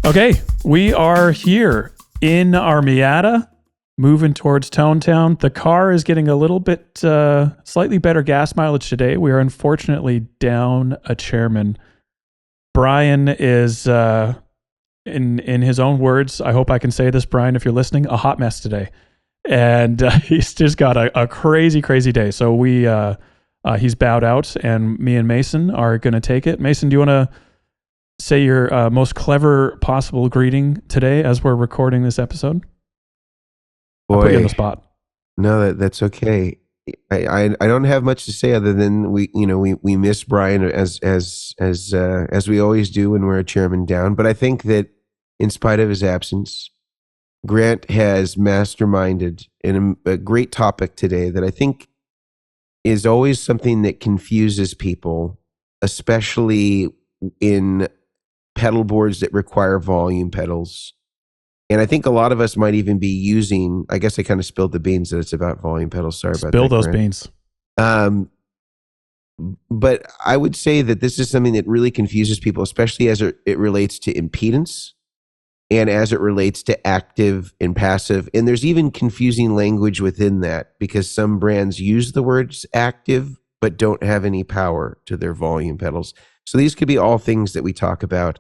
Okay, we are here in our Miata, moving towards Tone Town. The car is getting a little bit slightly better gas mileage today. We are unfortunately down a Chairmen. Brian is, in his own words, I hope I can say this, Brian, if you're listening, a hot mess today. And he's just got a crazy, crazy day. So he's bowed out, and me and Mason are going to take it. Mason, do you want to say your most clever possible greeting today as we're recording this episode? I'll put you on the spot. No, that's okay. I don't have much to say other than we miss Brian as we always do when we're a chairman down. But I think that in spite of his absence, Grant has masterminded in a great topic today that I think is always something that confuses people, especially in pedal boards that require volume pedals. And I think a lot of us might even be using, I guess I kind of spilled the beans that it's about volume pedals. Sorry about that. Spill those beans. But I would say that this is something that really confuses people, especially as it relates to impedance and as it relates to active and passive. And there's even confusing language within that because some brands use the words active but don't have any power to their volume pedals. So these could be all things that we talk about.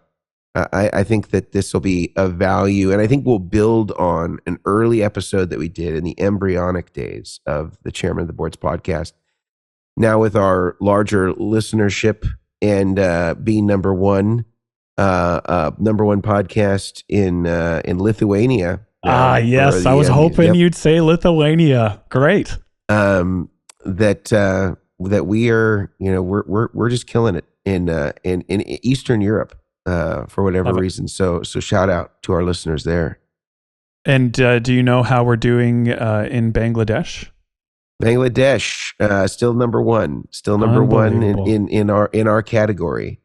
I think that this will be of value, and I think we'll build on an early episode that we did in the embryonic days of the Chairman of the Boards podcast. Now with our larger listenership and being number one podcast in Lithuania. Yes, I was hoping you'd say Lithuania. Great. That we are, we're just killing it in Eastern Europe. For whatever reason. So shout out to our listeners there. And do you know how we're doing in Bangladesh? Bangladesh, still number one. Still number one in our category.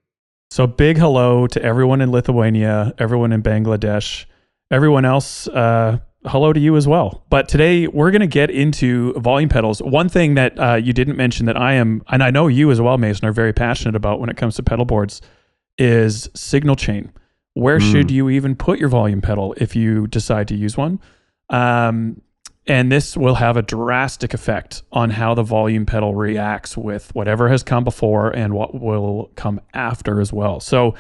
So big hello to everyone in Lithuania, everyone in Bangladesh, everyone else. Hello to you as well. But today we're going to get into volume pedals. One thing that you didn't mention that I am, and I know you as well, Mason, are very passionate about when it comes to pedal boards, is signal chain. Where should you even put your volume pedal if you decide to use one? And this will have a drastic effect on how the volume pedal reacts with whatever has come before and what will come after as well. So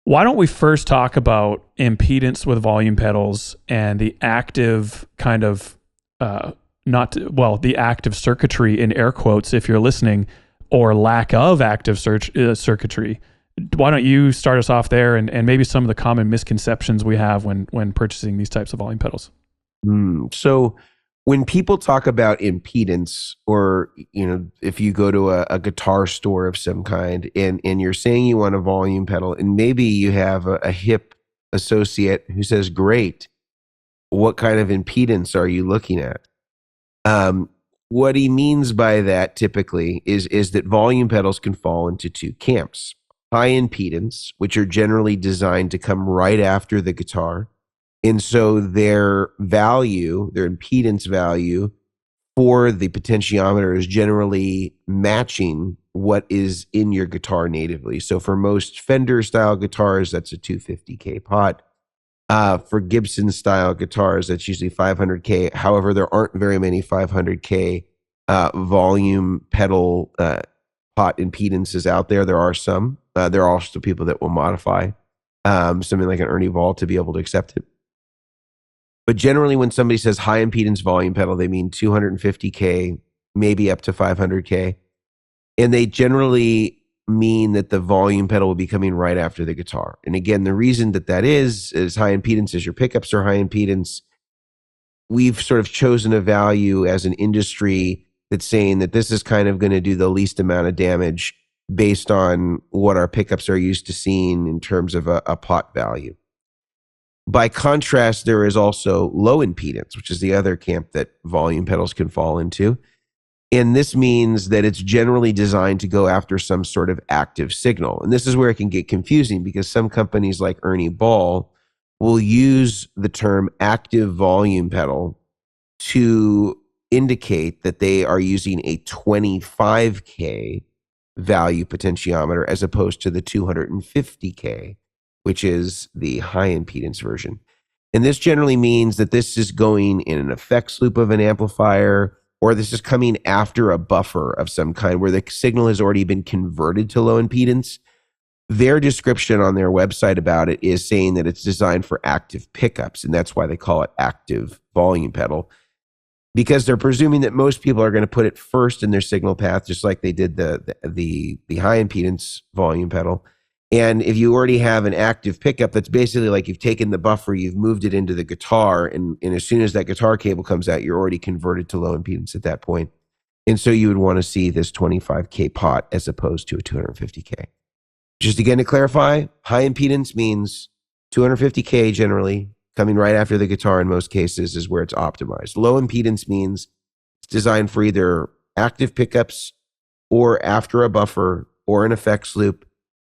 why don't we first talk about impedance with volume pedals and the active kind of, the active circuitry in air quotes, if you're listening, or lack of active circuitry. Why don't you start us off there and maybe some of the common misconceptions we have when purchasing these types of volume pedals? So when people talk about impedance, or, if you go to a guitar store of some kind and you're saying you want a volume pedal and maybe you have a hip associate who says, great, what kind of impedance are you looking at? What he means by that typically is that volume pedals can fall into two camps. High impedance, which are generally designed to come right after the guitar. And so their impedance value for the potentiometer is generally matching what is in your guitar natively. So for most Fender style guitars, that's a 250K pot. For Gibson style guitars, that's usually 500K. However, there aren't very many 500K volume pedal pot impedances out there. There are some. There are also people that will modify something like an Ernie Ball to be able to accept it. But generally, when somebody says high impedance volume pedal, they mean 250K, maybe up to 500K. And they generally mean that the volume pedal will be coming right after the guitar. And again, the reason that is high impedance is your pickups are high impedance. We've sort of chosen a value as an industry that's saying that this is kind of going to do the least amount of damage based on what our pickups are used to seeing in terms of a pot value. By contrast, there is also low impedance, which is the other camp that volume pedals can fall into. And this means that it's generally designed to go after some sort of active signal. And this is where it can get confusing because some companies like Ernie Ball will use the term active volume pedal to indicate that they are using a 25K value potentiometer as opposed to the 250K which is the high impedance version. And this generally means that this is going in an effects loop of an amplifier, or this is coming after a buffer of some kind where the signal has already been converted to low impedance. Their description on their website about it is saying that it's designed for active pickups, and that's why they call it active volume pedal, because they're presuming that most people are going to put it first in their signal path, just like they did the high impedance volume pedal. And if you already have an active pickup, that's basically like you've taken the buffer, you've moved it into the guitar, and as soon as that guitar cable comes out, you're already converted to low impedance at that point. And so you would want to see this 25K pot as opposed to a 250K. Just again to clarify, high impedance means 250K generally, coming right after the guitar in most cases is where it's optimized. Low impedance means it's designed for either active pickups or after a buffer or an effects loop,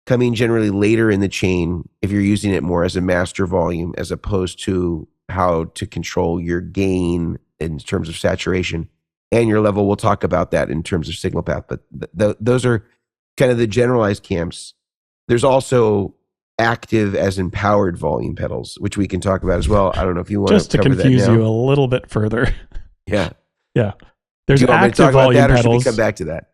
coming generally later in the chain if you're using it more as a master volume as opposed to how to control your gain in terms of saturation and your level. We'll talk about that in terms of signal path, but those are kind of the generalized camps. There's also active as in powered volume pedals, which we can talk about as well. I don't know if you want just to confuse you a little bit further. Yeah. Yeah. There's active volume pedals. Or should we come back to that?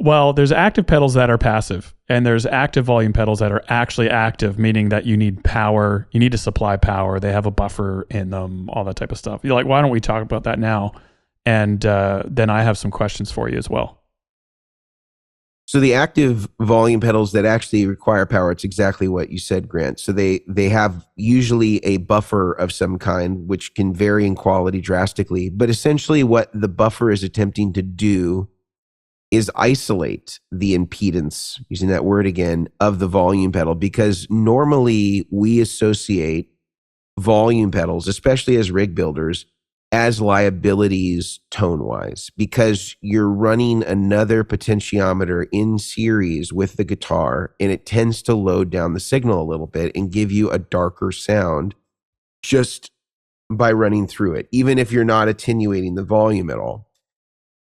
Well, there's active pedals that are passive, and there's active volume pedals that are actually active, meaning that you need power. You need to supply power. They have a buffer in them, all that type of stuff. You're like, why don't we talk about that now? And then I have some questions for you as well. So the active volume pedals that actually require power, it's exactly what you said, Grant. So they have usually a buffer of some kind, which can vary in quality drastically. But essentially what the buffer is attempting to do is isolate the impedance, using that word again, of the volume pedal, because normally we associate volume pedals, especially as rig builders, as liabilities tone-wise, because you're running another potentiometer in series with the guitar, and it tends to load down the signal a little bit and give you a darker sound just by running through it, even if you're not attenuating the volume at all.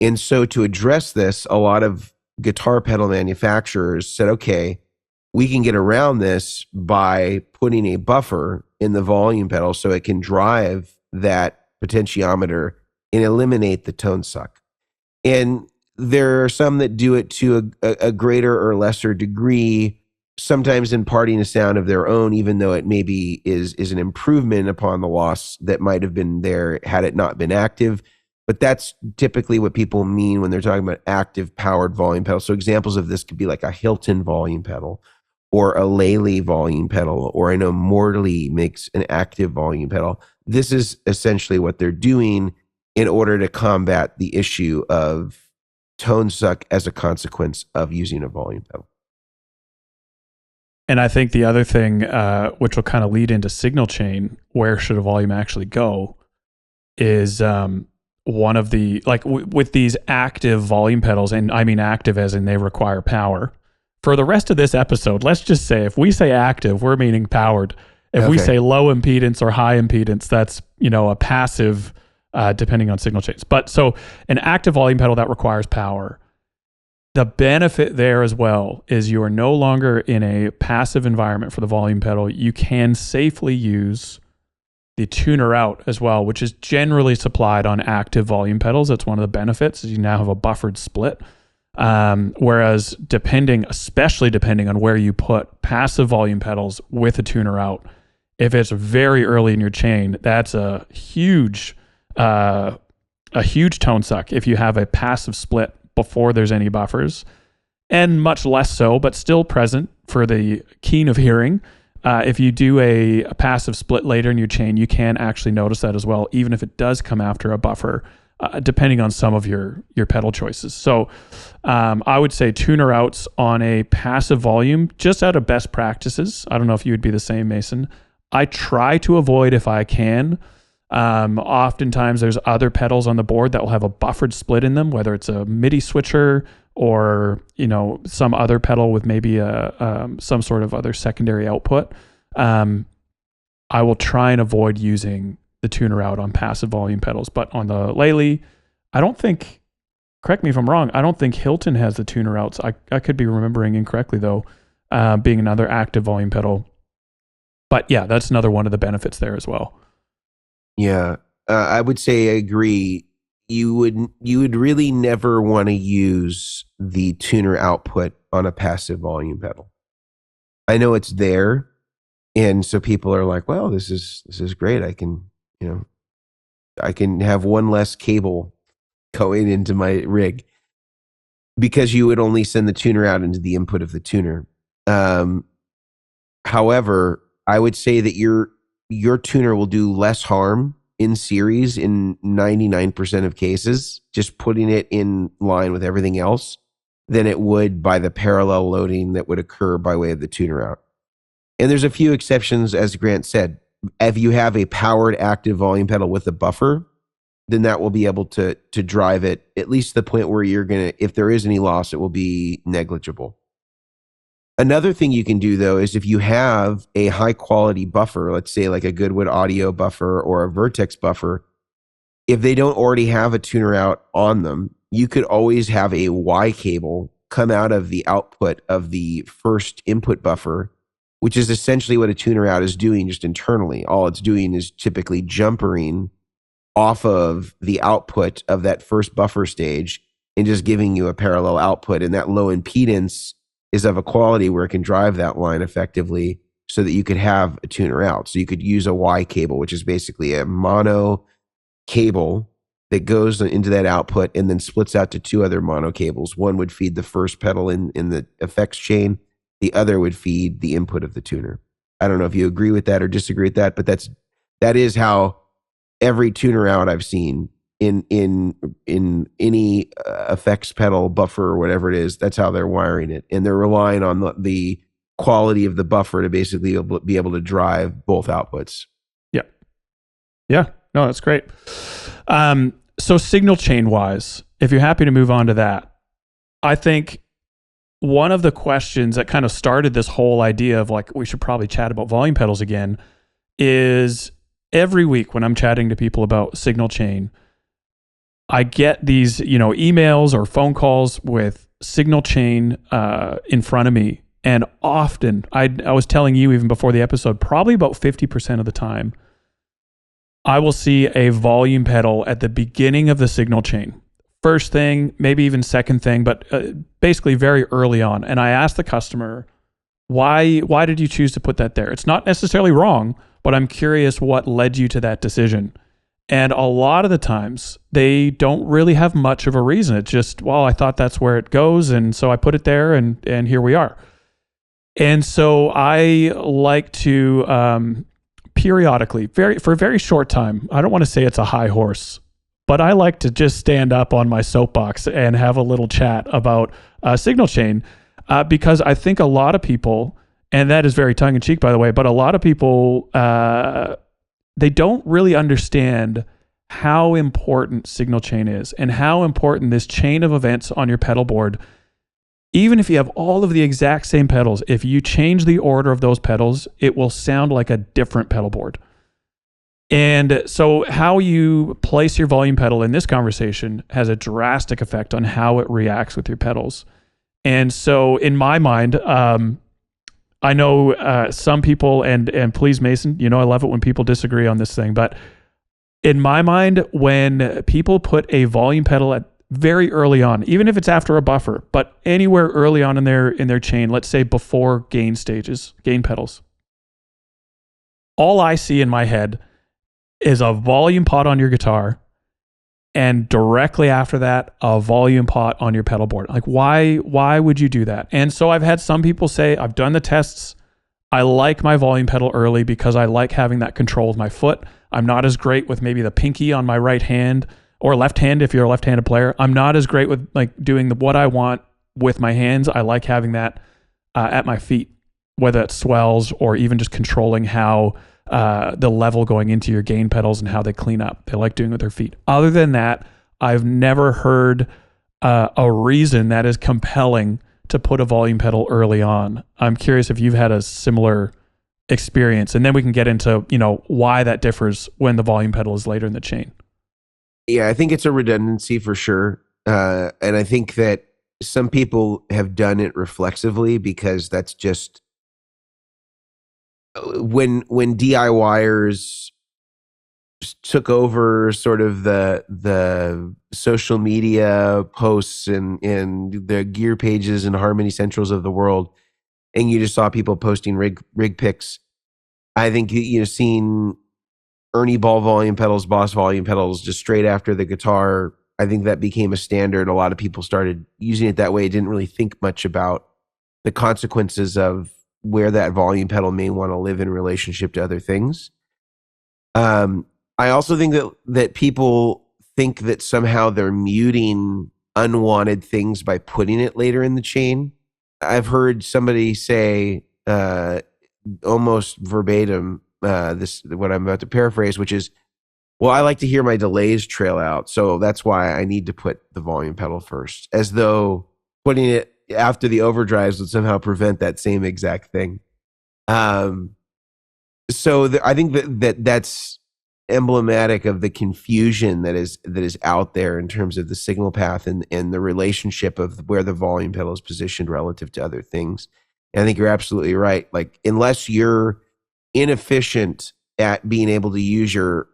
And so to address this, a lot of guitar pedal manufacturers said, okay, we can get around this by putting a buffer in the volume pedal so it can drive that potentiometer and eliminate the tone suck. And there are some that do it to a greater or lesser degree, sometimes imparting a sound of their own, even though it maybe is an improvement upon the loss that might have been there had it not been active. But that's typically what people mean when they're talking about active powered volume pedal. So examples of this could be like a Hilton volume pedal or a Lely volume pedal, or I know Morley makes an active volume pedal. This is essentially what they're doing in order to combat the issue of tone suck as a consequence of using a volume pedal. And I think the other thing, which will kind of lead into signal chain, where should a volume actually go, is one of the, like with these active volume pedals, and I mean active as in they require power. For the rest of this episode, let's just say if we say active, we're meaning powered. If we say low impedance or high impedance, that's, a passive, depending on signal chains. But so an active volume pedal that requires power, the benefit there as well is you are no longer in a passive environment for the volume pedal. You can safely use the tuner out as well, which is generally supplied on active volume pedals. That's one of the benefits, is you now have a buffered split. Whereas especially depending on where you put passive volume pedals with a tuner out, if it's very early in your chain, that's a huge tone suck if you have a passive split before there's any buffers, and much less so, but still present for the keen of hearing. If you do a passive split later in your chain, you can actually notice that as well, even if it does come after a buffer, depending on some of your pedal choices. So I would say tuner outs on a passive volume, just out of best practices. I don't know if you would be the same, Mason. I try to avoid if I can. Oftentimes there's other pedals on the board that will have a buffered split in them, whether it's a MIDI switcher or some other pedal with maybe some sort of other secondary output. I will try and avoid using the tuner out on passive volume pedals. But on the Lely, I don't think, correct me if I'm wrong, I don't think Hilton has the tuner outs. I could be remembering incorrectly though, being another active volume pedal. But yeah, that's another one of the benefits there as well. Yeah, I would say I agree. You would really never want to use the tuner output on a passive volume pedal. I know it's there, and so people are like, "Well, this is great. I can have one less cable going into my rig," because you would only send the tuner out into the input of the tuner. Um, However, I would say that your tuner will do less harm in series in 99% of cases, just putting it in line with everything else, than it would by the parallel loading that would occur by way of the tuner out. And there's a few exceptions, as Grant said. If you have a powered active volume pedal with a buffer, then that will be able to drive it at least to the point where you're gonna, if there is any loss, it will be negligible. Another thing you can do though is if you have a high quality buffer, let's say like a Goodwood audio buffer or a Vertex buffer, if they don't already have a tuner out on them, you could always have a Y cable come out of the output of the first input buffer, which is essentially what a tuner out is doing just internally. All it's doing is typically jumpering off of the output of that first buffer stage and just giving you a parallel output. And that low impedance is of a quality where it can drive that line effectively so that you could have a tuner out. So you could use a Y cable, which is basically a mono cable that goes into that output and then splits out to two other mono cables. One would feed the first pedal in the effects chain. The other would feed the input of the tuner. I don't know if you agree with that or disagree with that, but that is how every tuner out I've seen in any effects pedal buffer or whatever it is, that's how they're wiring it, and they're relying on the quality of the buffer to basically be able to drive both outputs. Yeah, no, that's great. So signal chain wise, if you're happy to move on to that, I think one of the questions that kind of started this whole idea of like we should probably chat about volume pedals again is every week when I'm chatting to people about signal chain, I get these, emails or phone calls with signal chain in front of me. And often, I was telling you even before the episode, probably about 50% of the time, I will see a volume pedal at the beginning of the signal chain. First thing, maybe even second thing, but basically very early on. And I ask the customer, why did you choose to put that there? It's not necessarily wrong, but I'm curious what led you to that decision. And a lot of the times, they don't really have much of a reason. It's just, well, I thought that's where it goes, and so I put it there, and here we are. And so I like to periodically, for a very short time, I don't want to say it's a high horse, but I like to just stand up on my soapbox and have a little chat about signal chain because I think a lot of people, and that is very tongue-in-cheek, by the way, but a lot of people... they don't really understand how important signal chain is and how important this chain of events on your pedal board, even if you have all of the exact same pedals, if you change the order of those pedals, it will sound like a different pedal board. And so how you place your volume pedal in this conversation has a drastic effect on how it reacts with your pedals. And so in my mind, I know some people, and please, Mason, I love it when people disagree on this thing, but in my mind, when people put a volume pedal at very early on, even if it's after a buffer, but anywhere early on in their chain, let's say before gain pedals, all I see in my head is a volume pot on your guitar, and directly after that, a volume pot on your pedal board. Like, why would you do that? And so I've had some people say, I've done the tests. I like my volume pedal early because I like having that control of my foot. I'm not as great with maybe the pinky on my right hand or left hand if you're a left-handed player. I'm not as great with like doing what I want with my hands. I like having that at my feet, whether it's swells or even just controlling how the level going into your gain pedals and how they clean up. They like doing it with their feet. Other than that, I've never heard a reason that is compelling to put a volume pedal early on. I'm curious if you've had a similar experience, and then we can get into why that differs when the volume pedal is later in the chain. Yeah, I think it's a redundancy for sure. And I think that some people have done it reflexively because that's just when DIYers took over sort of the social media posts and the gear pages and Harmony Centrals of the world, and you just saw people posting rig pics. I think seeing Ernie Ball volume pedals, Boss volume pedals, just straight after the guitar. I think that became a standard. A lot of people started using it that way. Didn't really think much about the consequences of where that volume pedal may want to live in relationship to other things. I also think that people think that somehow they're muting unwanted things by putting it later in the chain. I've heard somebody say almost verbatim this what I'm about to paraphrase, which is, well, I like to hear my delays trail out, so that's why I need to put the volume pedal first, as though putting it after the overdrives would somehow prevent that same exact thing. I think that's emblematic of the confusion that is out there in terms of the signal path and the relationship of where the volume pedal is positioned relative to other things. And I think you're absolutely right. Like, unless you're inefficient at being able to use your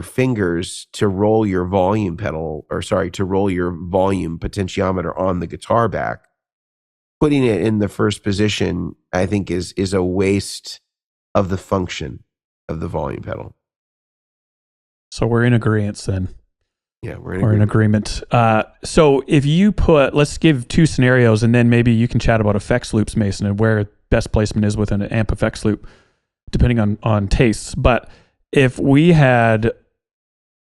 fingers to roll your volume pedal, to roll your volume potentiometer on the guitar back, putting it in the first position, I think is a waste of the function of the volume pedal. So we're in agreement then. Yeah, we're in agreement. So if you let's give two scenarios, and then maybe you can chat about effects loops, Mason, and where best placement is within an amp effects loop, depending on tastes. But if we had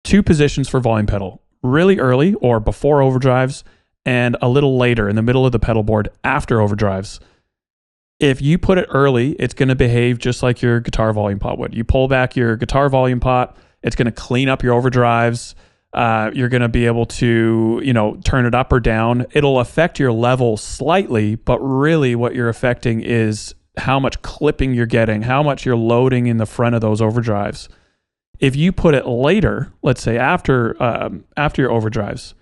two positions for volume pedal, really early or before overdrives, and a little later in the middle of the pedal board after overdrives, if you put it early, it's going to behave just like your guitar volume pot would. You pull back your guitar volume pot, it's going to clean up your overdrives. You're going to be able to, turn it up or down. It'll affect your level slightly, but really what you're affecting is how much clipping you're getting, how much you're loading in the front of those overdrives. If you put it later, let's say after your overdrives,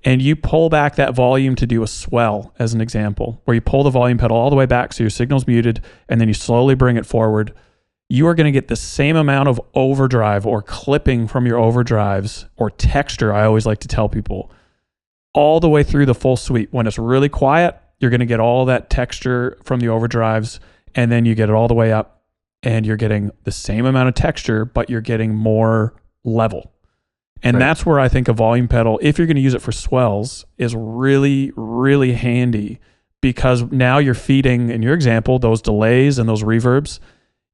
and you pull back that volume to do a swell, as an example, where you pull the volume pedal all the way back so your signal's muted, and then you slowly bring it forward, you are going to get the same amount of overdrive or clipping from your overdrives, or texture, I always like to tell people, all the way through the full suite. When it's really quiet, you're going to get all that texture from the overdrives, and then you get it all the way up, and you're getting the same amount of texture, but you're getting more level. And right. That's where I think a volume pedal, if you're going to use it for swells, is really, really handy, because now you're feeding, in your example, those delays and those reverbs.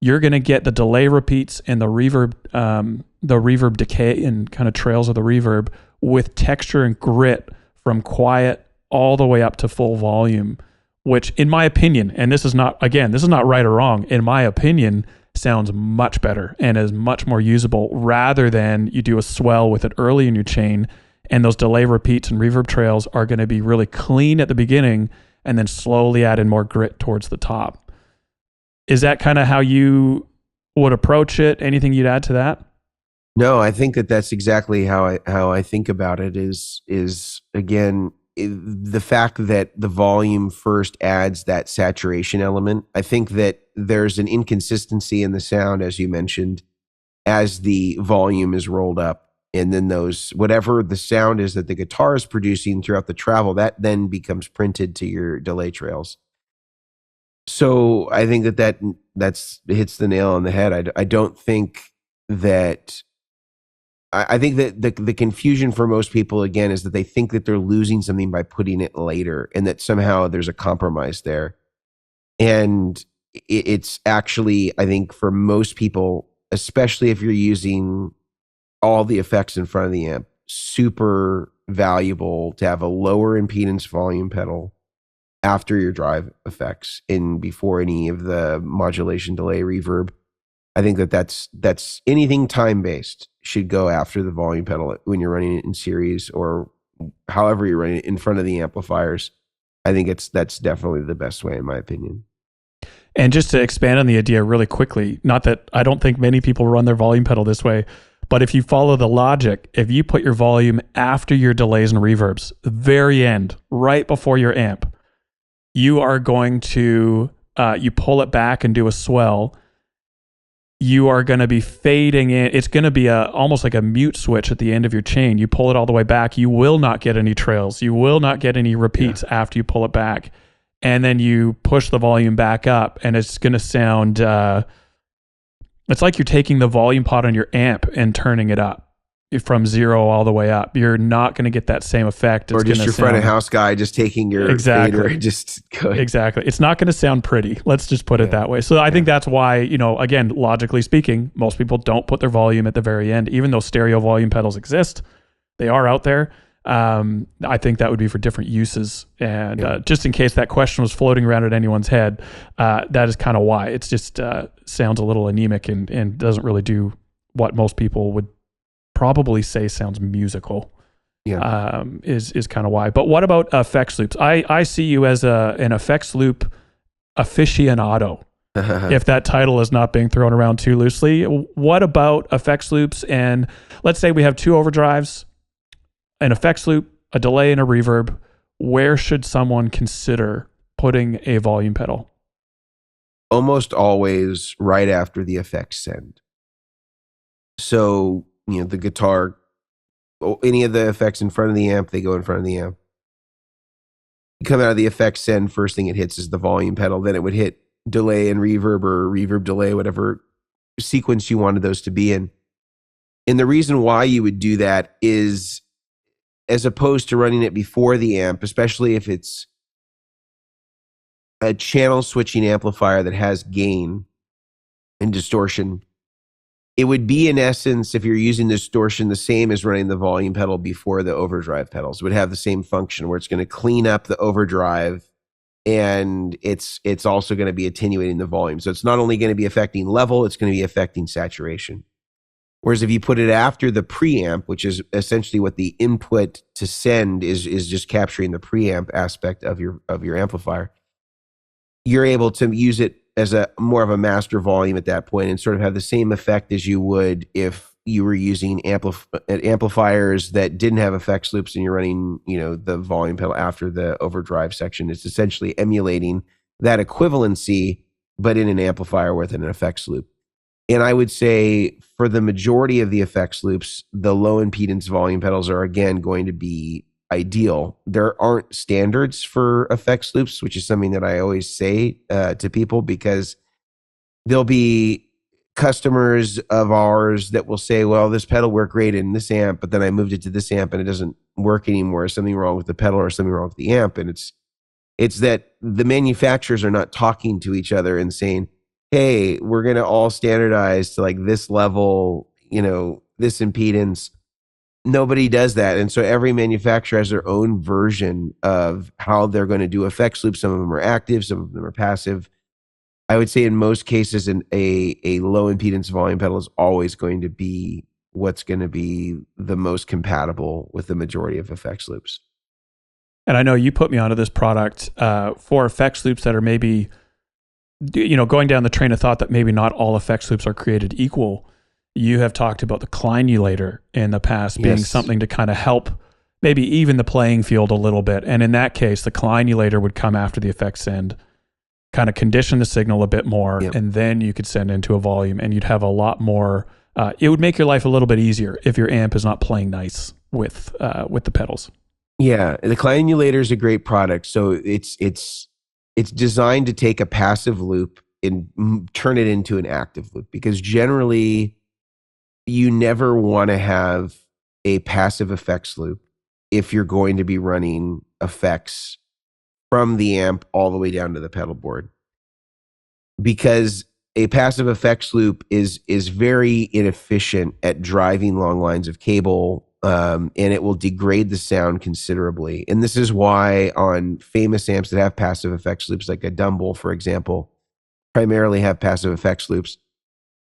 You're going to get the delay repeats and the reverb decay and kind of trails of the reverb with texture and grit from quiet all the way up to full volume, which, in my opinion, and this is not right or wrong, in my opinion, sounds much better and is much more usable, rather than you do a swell with it early in your chain, and those delay repeats and reverb trails are going to be really clean at the beginning and then slowly add in more grit towards the top. Is that kind of how you would approach it? Anything you'd add to that? No, I think that's exactly how I think about it. Is again, the fact that the volume first adds that saturation element. I think that there's an inconsistency in the sound, as you mentioned, as the volume is rolled up, and then whatever the sound is that the guitar is producing throughout the travel, that then becomes printed to your delay trails. So I think that's hits the nail on the head. I don't think that. I think that the confusion for most people, again, is that they think that they're losing something by putting it later, and that somehow there's a compromise there. And it's actually, I think, for most people, especially if you're using all the effects in front of the amp, super valuable to have a lower impedance volume pedal after your drive effects and before any of the modulation, delay, reverb. I think that's anything time-based should go after the volume pedal when you're running it in series, or however you're running it in front of the amplifiers. I think that's definitely the best way, in my opinion. And just to expand on the idea really quickly, not that I don't think many people run their volume pedal this way, but if you follow the logic, if you put your volume after your delays and reverbs, the very end, right before your amp, you are going to, you pull it back and do a swell. you are going to be fading in. It's going to be almost like a mute switch at the end of your chain. You pull it all the way back. You will not get any trails. You will not get any repeats after you pull it back. And then you push the volume back up, and it's going to sound, it's like you're taking the volume pot on your amp and turning it up from 0 all the way up. You're not going to get that same effect. Or just your front of house guy just taking your fader and just going. Exactly. It's not going to sound pretty. Let's just put it that way. So I think that's why, again, logically speaking, most people don't put their volume at the very end, even though stereo volume pedals exist. They are out there. I think that would be for different uses. And just in case that question was floating around in anyone's head, that is kind of why. It's just sounds a little anemic and doesn't really do what most people would probably say sounds musical. Is kind of why. But what about effects loops? I see you as an effects loop aficionado, if that title is not being thrown around too loosely. What about effects loops? And let's say we have 2 overdrives, an effects loop, a delay, and a reverb. Where should someone consider putting a volume pedal? Almost always right after the effects send. So, the guitar, any of the effects in front of the amp, they go in front of the amp. You come out of the effects send, first thing it hits is the volume pedal. Then it would hit delay and reverb, or reverb delay, whatever sequence you wanted those to be in. And the reason why you would do that is, as opposed to running it before the amp, especially if it's a channel switching amplifier that has gain and distortion, it would be, in essence, if you're using distortion, the same as running the volume pedal before the overdrive pedals. It would have the same function where it's going to clean up the overdrive, and it's also going to be attenuating the volume. So it's not only going to be affecting level, it's going to be affecting saturation. Whereas if you put it after the preamp, which is essentially what the input to send is just capturing the preamp aspect of your amplifier, you're able to use it as a more of a master volume at that point and sort of have the same effect as you would if you were using amplifiers that didn't have effects loops and you're running, the volume pedal after the overdrive section. It's essentially emulating that equivalency, but in an amplifier with an effects loop. And I would say for the majority of the effects loops, the low impedance volume pedals are, again, going to be ideal. There aren't standards for effects loops, which is something that I always say to people, because there'll be customers of ours that will say, well, this pedal worked great in this amp, but then I moved it to this amp and it doesn't work anymore. Is something wrong with the pedal or something wrong with the amp? And it's that the manufacturers are not talking to each other and saying, hey, we're going to all standardize to like this level, this impedance. Nobody does that. And so every manufacturer has their own version of how they're going to do effects loops. Some of them are active, some of them are passive. I would say in most cases, a low impedance volume pedal is always going to be what's going to be the most compatible with the majority of effects loops. And I know you put me onto this product for effects loops that are maybe, going down the train of thought that maybe not all effects loops are created equal. You have talked about the Kleinulator in the past being something to kind of help maybe even the playing field a little bit. And in that case, the Kleinulator would come after the effects send, kind of condition the signal a bit more, and then you could send into a volume, and you'd have a lot more. It would make your life a little bit easier if your amp is not playing nice with the pedals. Yeah, the Kleinulator is a great product. So it's designed to take a passive loop and turn it into an active loop, because generally you never want to have a passive effects loop if you're going to be running effects from the amp all the way down to the pedal board, because a passive effects loop is very inefficient at driving long lines of cable, and it will degrade the sound considerably. And this is why on famous amps that have passive effects loops, like a Dumble, for example, primarily have passive effects loops.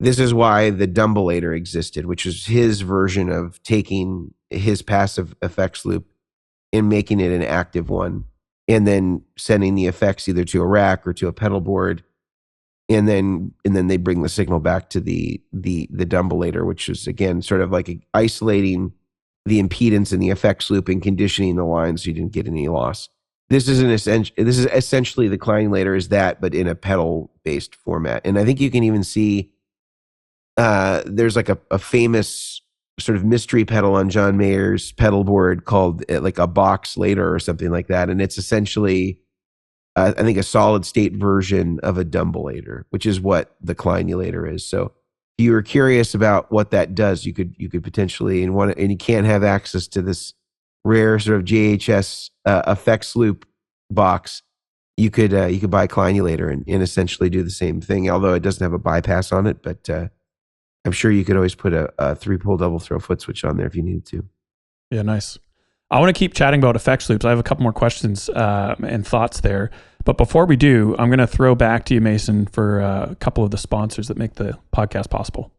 This is why the Dumbleator existed, which is his version of taking his passive effects loop and making it an active one, and then sending the effects either to a rack or to a pedal board, and then they bring the signal back to the Dumbleator, which is again sort of like isolating the impedance in the effects loop and conditioning the line so you didn't get any loss. This is essentially the Kleinulator is that, but in a pedal based format. And I think you can even see there's like a famous sort of mystery pedal on John Mayer's Pedalboard called like a box later or something like that. And it's essentially, I think, a solid state version of a Dumbolator, which is what the Kleinulator is. So if you were curious about what that does, you could potentially, and you can't have access to this rare sort of JHS effects loop box, you could buy Kleinulator and essentially do the same thing, although it doesn't have a bypass on it. But I'm sure you could always put a 3-pole double throw foot switch on there if you needed to. Yeah, nice. I want to keep chatting about effects loops. I have a couple more questions and thoughts there. But before we do, I'm going to throw back to you, Mason, for a couple of the sponsors that make the podcast possible.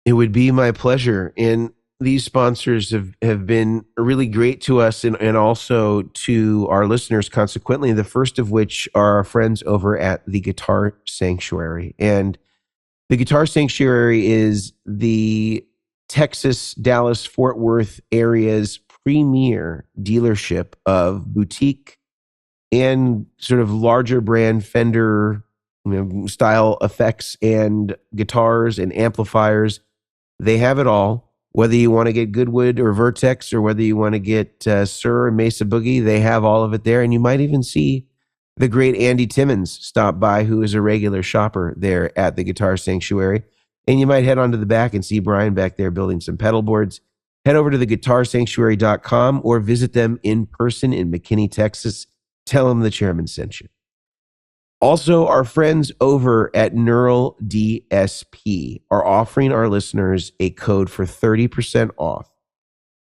It would be my pleasure. And these sponsors have been really great to us and also to our listeners, consequently, the first of which are our friends over at the Guitar Sanctuary. And the Guitar Sanctuary is the Texas, Dallas, Fort Worth area's premier dealership of boutique and sort of larger brand Fender style effects and guitars and amplifiers. They have it all. Whether you want to get Goodwood or Vertex, or whether you want to get Sir and Mesa Boogie, they have all of it there. And you might even see the great Andy Timmons stop by, who is a regular shopper there at the Guitar Sanctuary. And you might head on to the back and see Brian back there building some pedal boards. Head over to theguitarsanctuary.com or visit them in person in McKinney, Texas. Tell them the chairman sent you. Also, our friends over at Neural DSP are offering our listeners a code for 30% off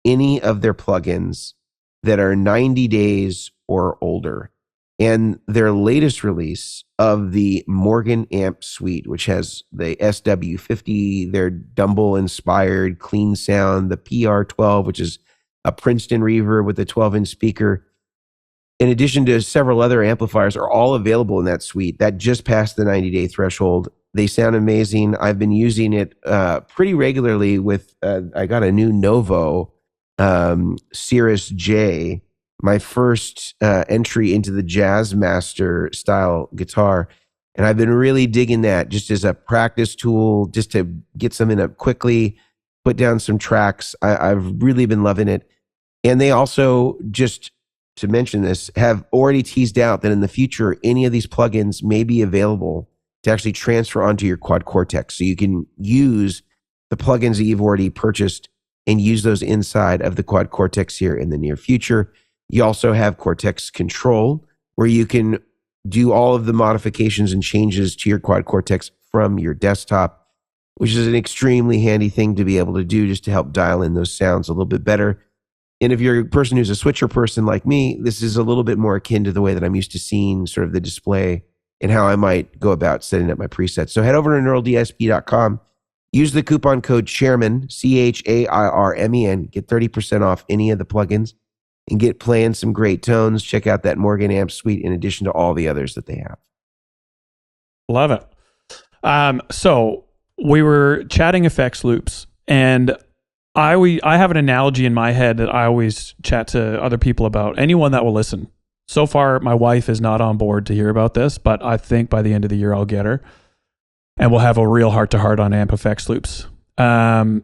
any of their plugins that are 90 days or older. And their latest release of the Morgan Amp Suite, which has the SW50, their Dumble-inspired clean sound, the PR12, which is a Princeton reverb with a 12-inch speaker, in addition to several other amplifiers, are all available in that suite. That just passed the 90-day threshold. They sound amazing. I've been using it pretty regularly with, I got a new Novo Cirrus J, my first entry into the Jazzmaster style guitar. And I've been really digging that just as a practice tool, just to get something up quickly, put down some tracks. I've really been loving it. And they also, just to mention this, have already teased out that in the future, any of these plugins may be available to actually transfer onto your Quad Cortex. So you can use the plugins that you've already purchased and use those inside of the Quad Cortex here in the near future. You also have Cortex Control, where you can do all of the modifications and changes to your Quad Cortex from your desktop, which is an extremely handy thing to be able to do just to help dial in those sounds a little bit better. And if you're a person who's a switcher person like me, this is a little bit more akin to the way that I'm used to seeing sort of the display and how I might go about setting up my presets. So head over to neuraldsp.com, use the coupon code Chairmen, CHAIRMEN, get 30% off any of the plugins and get playing some great tones. Check out that Morgan Amp Suite in addition to all the others that they have. Love it. So we were chatting effects loops, and I have an analogy in my head that I always chat to other people about, anyone that will listen. So far, my wife is not on board to hear about this, but I think by the end of the year, I'll get her. And we'll have a real heart-to-heart on amp effects loops. You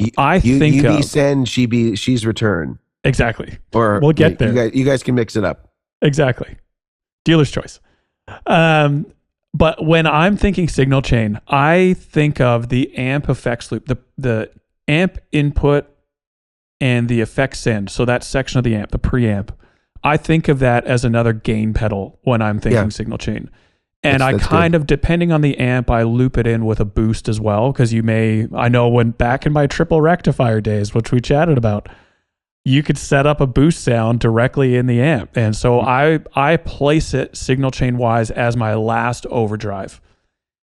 be send, she's return. Exactly. Or we'll get there. You guys can mix it up. Exactly. Dealer's choice. But when I'm thinking signal chain, I think of the amp effects loop, the amp input and the effects send. So that section of the amp, the preamp, I think of that as another gain pedal when I'm thinking signal chain. And that's kind of, depending on the amp, I loop it in with a boost as well. Because I know when back in my triple rectifier days, which we chatted about, you could set up a boost sound directly in the amp. And so I place it signal chain wise as my last overdrive.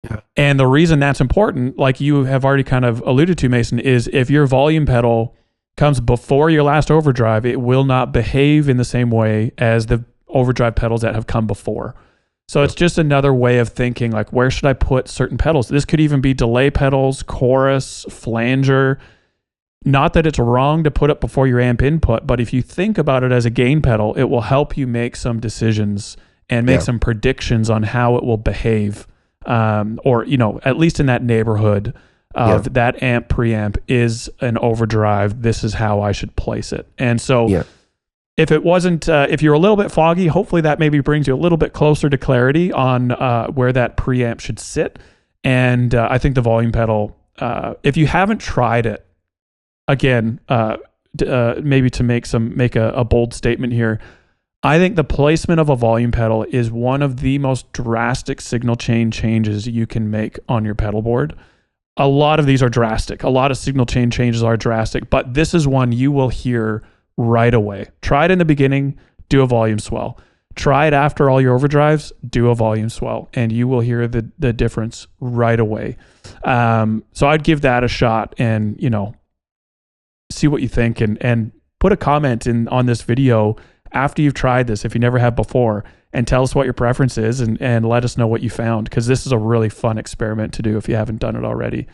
Yeah. And the reason that's important, like you have already kind of alluded to, Mason, is if your volume pedal comes before your last overdrive, it will not behave in the same way as the overdrive pedals that have come before. So it's just another way of thinking, like, where should I put certain pedals? This could even be delay pedals, chorus, flanger. Not that it's wrong to put it before your amp input, but if you think about it as a gain pedal, it will help you make some decisions and make some predictions on how it will behave or, at least in that neighborhood of that amp preamp is an overdrive. This is how I should place it. And so if it wasn't, if you're a little bit foggy, hopefully that maybe brings you a little bit closer to clarity on where that preamp should sit. And I think the volume pedal, if you haven't tried it, again, maybe to make a bold statement here, I think the placement of a volume pedal is one of the most drastic signal chain changes you can make on your pedal board. A lot of these are drastic. A lot of signal chain changes are drastic, but this is one you will hear right away. Try it in the beginning, do a volume swell. Try it after all your overdrives, do a volume swell, and you will hear the difference right away. So I'd give that a shot and, see what you think and put a comment on this video after you've tried this, if you never have before, and tell us what your preference is and let us know what you found, because this is a really fun experiment to do if you haven't done it already.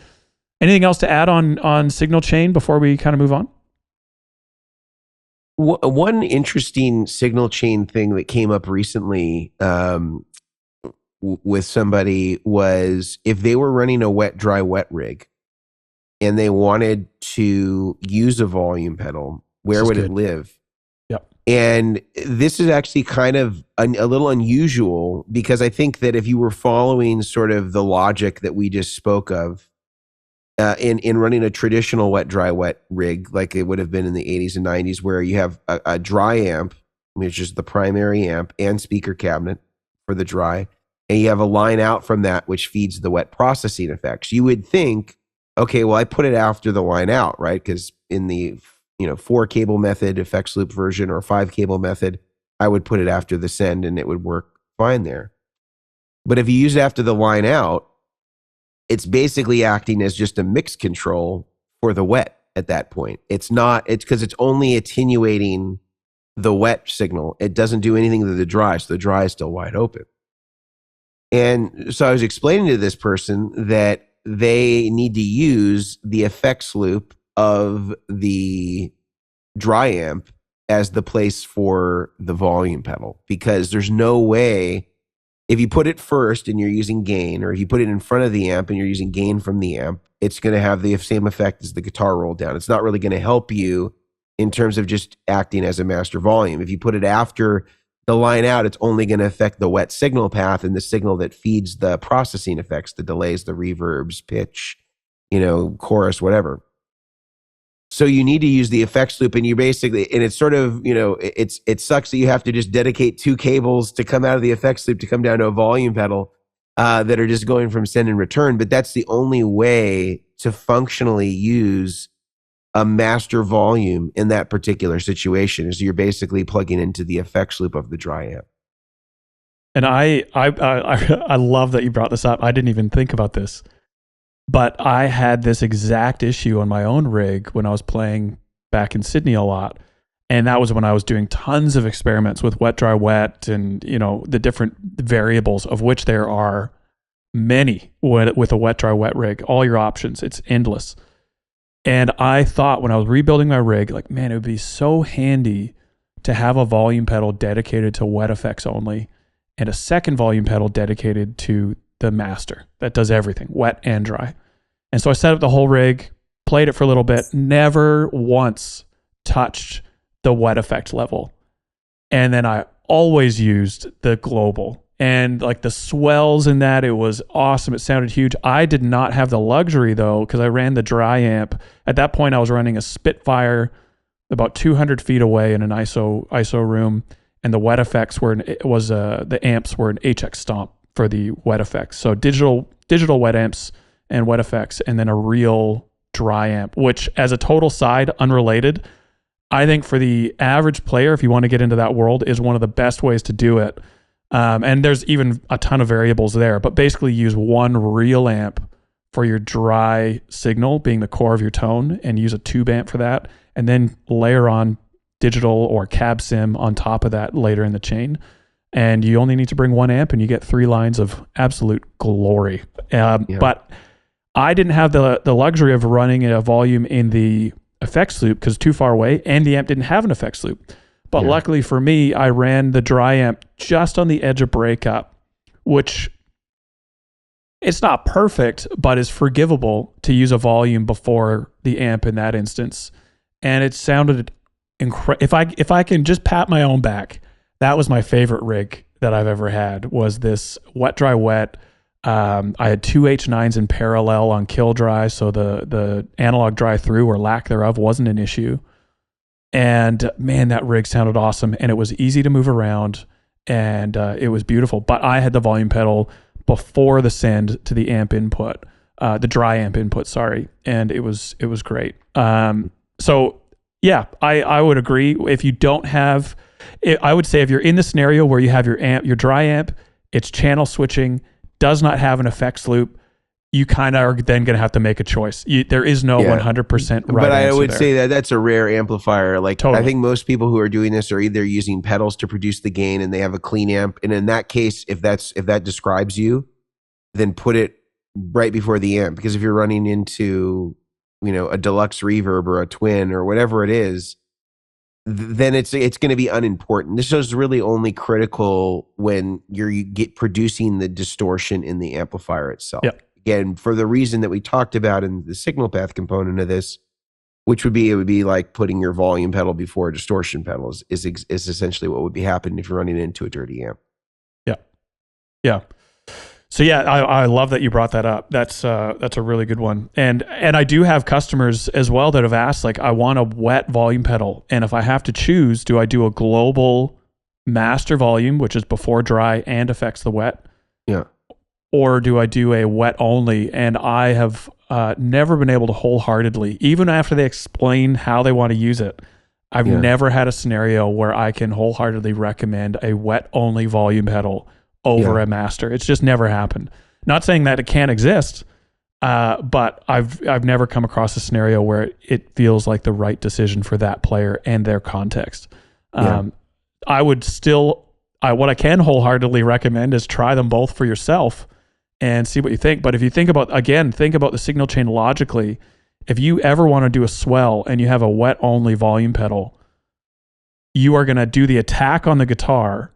Anything else to add on signal chain before we kind of move on? One interesting signal chain thing that came up recently with somebody was if they were running a wet, dry, wet rig and they wanted to use a volume pedal, where would it live? And this is actually kind of a little unusual, because I think that if you were following sort of the logic that we just spoke of in running a traditional wet, dry, wet rig, like it would have been in the 80s and 90s, where you have a dry amp, which is the primary amp, and speaker cabinet for the dry, and you have a line out from that which feeds the wet processing effects. You would think, okay, well, I put it after the line out, right? Because in the 4 cable method effects loop version or 5 cable method, I would put it after the send and it would work fine there. But if you use it after the line out, it's basically acting as just a mix control for the wet at that point. It's because it's only attenuating the wet signal. It doesn't do anything to the dry, so the dry is still wide open. And so I was explaining to this person that they need to use the effects loop of the dry amp as the place for the volume pedal, because there's no way, if you put it first and you're using gain, or if you put it in front of the amp and you're using gain from the amp, it's going to have the same effect as the guitar roll down. It's not really going to help you in terms of just acting as a master volume. If you put it after the line out, it's only going to affect the wet signal path and the signal that feeds the processing effects, the delays, the reverbs, pitch, chorus, whatever. So you need to use the effects loop, and you basically, and it's sort of, it sucks that you have to just dedicate 2 cables to come out of the effects loop to come down to a volume pedal that are just going from send and return. But that's the only way to functionally use a master volume in that particular situation, is you're basically plugging into the effects loop of the dry amp. And I love that you brought this up. I didn't even think about this. But I had this exact issue on my own rig when I was playing back in Sydney a lot. And that was when I was doing tons of experiments with wet, dry, wet, and, the different variables, of which there are many with a wet, dry, wet rig. All your options, it's endless. And I thought when I was rebuilding my rig, like, man, it would be so handy to have a volume pedal dedicated to wet effects only, and a second volume pedal dedicated to the master that does everything, wet and dry. And so I set up the whole rig, played it for a little bit, never once touched the wet effect level. And then I always used the global, and like the swells in that, it was awesome. It sounded huge. I did not have the luxury though, because I ran the dry amp. At that point, I was running a Spitfire about 200 feet away in an ISO room, and the wet effects the amps were an HX Stomp for the wet effects. So digital wet amps and wet effects, and then a real dry amp, which, as a total side, unrelated, I think for the average player, if you want to get into that world, is one of the best ways to do it. And there's even a ton of variables there, but basically use one real amp for your dry signal being the core of your tone, and use a tube amp for that, and then layer on digital or cab sim on top of that later in the chain. And you only need to bring 1 amp and you get 3 lines of absolute glory. But I didn't have the luxury of running a volume in the effects loop because too far away, and the amp didn't have an effects loop. But luckily for me, I ran the dry amp just on the edge of breakup, which it's not perfect, but it's forgivable to use a volume before the amp in that instance. And it sounded incredible. If I can just pat my own back, that was my favorite rig that I've ever had, was this wet, dry, wet. I had two H9s in parallel on kill dry, so the analog dry through or lack thereof wasn't an issue. And man, that rig sounded awesome, and it was easy to move around, and it was beautiful. But I had the volume pedal before the send to the amp input, the dry amp input, sorry, and it was great. So yeah, I would agree. If you don't have, I would say if you're in the scenario where you have your dry amp, it's channel switching, does not have an effects loop, you kind of are then going to have to make a choice. There is no 100% right But I would there. say that that's a rare amplifier. Like, Totally. I think most people who are doing this are either using pedals to produce the gain and they have a clean amp. And in that case, if that describes you, then put it right before the amp. Because if you're running into, a deluxe reverb or a twin or whatever it is, then it's going to be unimportant. This is really only critical when you get producing the distortion in the amplifier itself. Yep. Again, for the reason that we talked about in the signal path component of this, which would be like putting your volume pedal before a distortion pedal is essentially what would be happening if you're running into a dirty amp. Yeah. So yeah, I love that you brought that up. That's a really good one. And I do have customers as well that have asked, like, I want a wet volume pedal, and if I have to choose, do I do a global master volume, which is before dry and affects the wet? Yeah. Or do I do a wet only? And I have never been able to wholeheartedly, even after they explain how they want to use it, I've never had a scenario where I can wholeheartedly recommend a wet only volume pedal over a master. It's just never happened. Not saying that it can't exist, but I've never come across a scenario where it feels like the right decision for that player and their context. I would still, what I can wholeheartedly recommend is try them both for yourself and see what you think. But if you think about the signal chain logically, if you ever want to do a swell and you have a wet only volume pedal, you are going to do the attack on the guitar.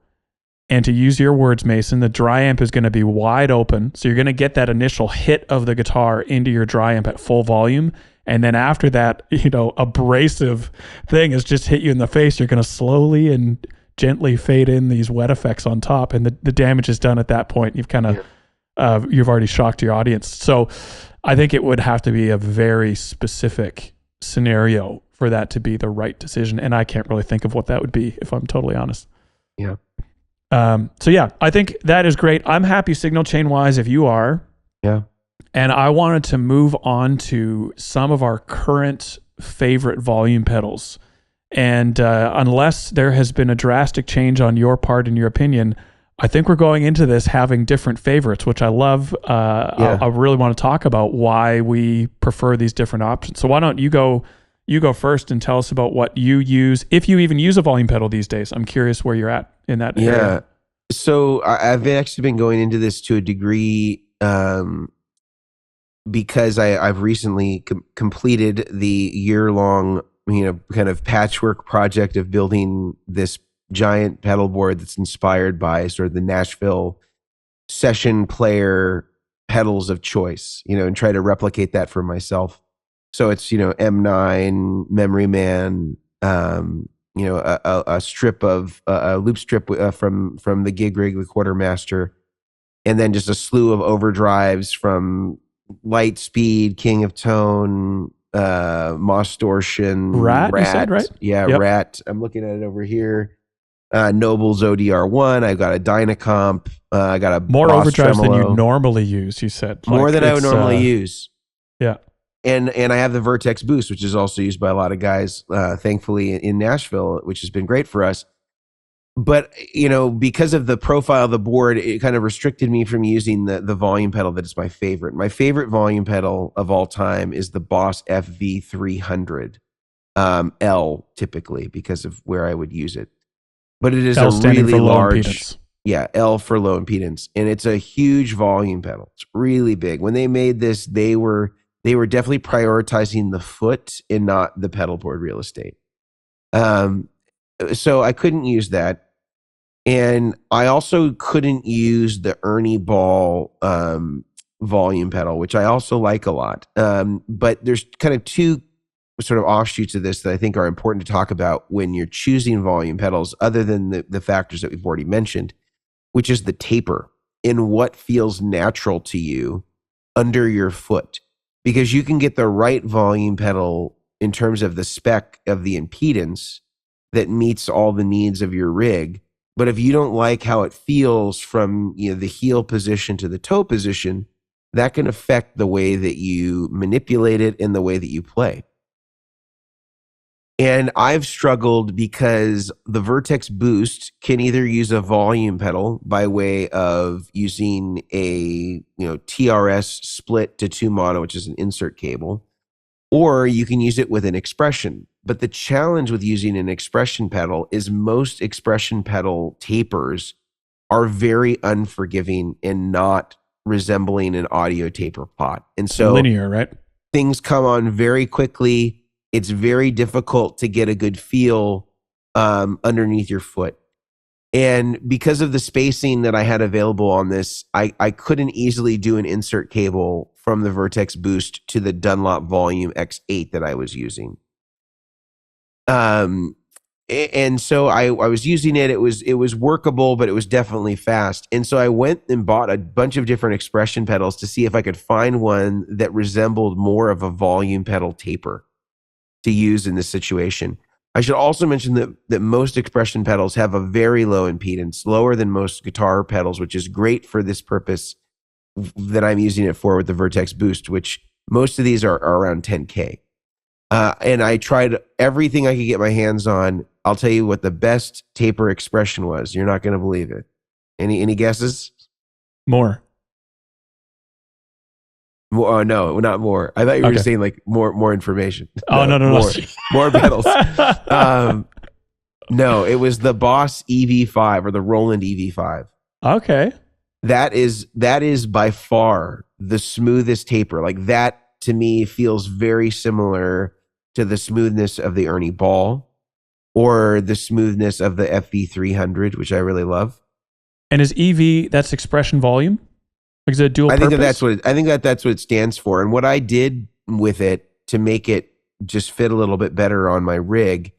And to use your words, Mason, the dry amp is going to be wide open. So you're going to get that initial hit of the guitar into your dry amp at full volume. And then after that, abrasive thing has just hit you in the face. You're going to slowly and gently fade in these wet effects on top. And the damage is done at that point. You've kind of, you've already shocked your audience. So I think it would have to be a very specific scenario for that to be the right decision. And I can't really think of what that would be, if I'm totally honest. Yeah. So yeah, I think that is great. I'm happy signal chain wise if you are. Yeah. And I wanted to move on to some of our current favorite volume pedals. And unless there has been a drastic change on your part, in your opinion, I think we're going into this having different favorites, which I love. I really want to talk about why we prefer these different options. So why don't you go first and tell us about what you use, if you even use a volume pedal these days. I'm curious where you're at in that area. Yeah. So I've actually been going into this to a degree because I've recently completed the year-long, kind of patchwork project of building this giant pedal board that's inspired by sort of the Nashville session player pedals of choice, and try to replicate that for myself. So it's, M9, Memory Man, a strip of a loop strip from the Gig Rig, the Quartermaster, and then just a slew of overdrives from Light Speed, King of Tone, Mostortion, Rat, you said, right? Yeah, yep. Rat. I'm looking at it over here. Noble's ODR1. I've got a Dynacomp. I got a more Boss overdrives Tremolo. than you normally use. You said more than I would normally use. Yeah. And I have the Vertex Boost, which is also used by a lot of guys, thankfully, in Nashville, which has been great for us. But, because of the profile of the board, it kind of restricted me from using the volume pedal that is my favorite. My favorite volume pedal of all time is the Boss FV300, L typically, because of where I would use it. But it is L a really large... impedance. Yeah, L for low impedance. And it's a huge volume pedal. It's really big. When they made this, they were definitely prioritizing the foot and not the pedal board real estate. So I couldn't use that. And I also couldn't use the Ernie Ball volume pedal, which I also like a lot. But there's kind of two sort of offshoots of this that I think are important to talk about when you're choosing volume pedals, other than the factors that we've already mentioned, which is the taper and what feels natural to you under your foot. Because you can get the right volume pedal in terms of the spec of the impedance that meets all the needs of your rig. But if you don't like how it feels from the heel position to the toe position, that can affect the way that you manipulate it and the way that you play. And I've struggled because the Vertex Boost can either use a volume pedal by way of using a TRS split to 2 mono, which is an insert cable, or you can use it with an expression. But the challenge with using an expression pedal is most expression pedal tapers are very unforgiving and not resembling an audio taper pot. And so linear, right? Things come on very quickly. It's very difficult to get a good feel underneath your foot. And because of the spacing that I had available on this, I couldn't easily do an insert cable from the Vertex Boost to the Dunlop Volume X8 that I was using. And so I was using it. It was workable, but it was definitely fast. And so I went and bought a bunch of different expression pedals to see if I could find one that resembled more of a volume pedal taper to use in this situation. I should also mention that most expression pedals have a very low impedance, lower than most guitar pedals, which is great for this purpose that I'm using it for with the Vertex Boost, which most of these are around 10K. And I tried everything I could get my hands on. I'll tell you what the best taper expression was. You're not going to believe it. Any guesses? More. Oh, no, not more. I thought you were just saying like more information. Oh, no. More pedals. No, it was the Boss EV5 or the Roland EV5. Okay. That is by far the smoothest taper. Like that to me feels very similar to the smoothness of the Ernie Ball or the smoothness of the FV300, which I really love. And is EV, that's expression volume? Like, is it a dual purpose? I think that's what it stands for. And what I did with it to make it just fit a little bit better on my rig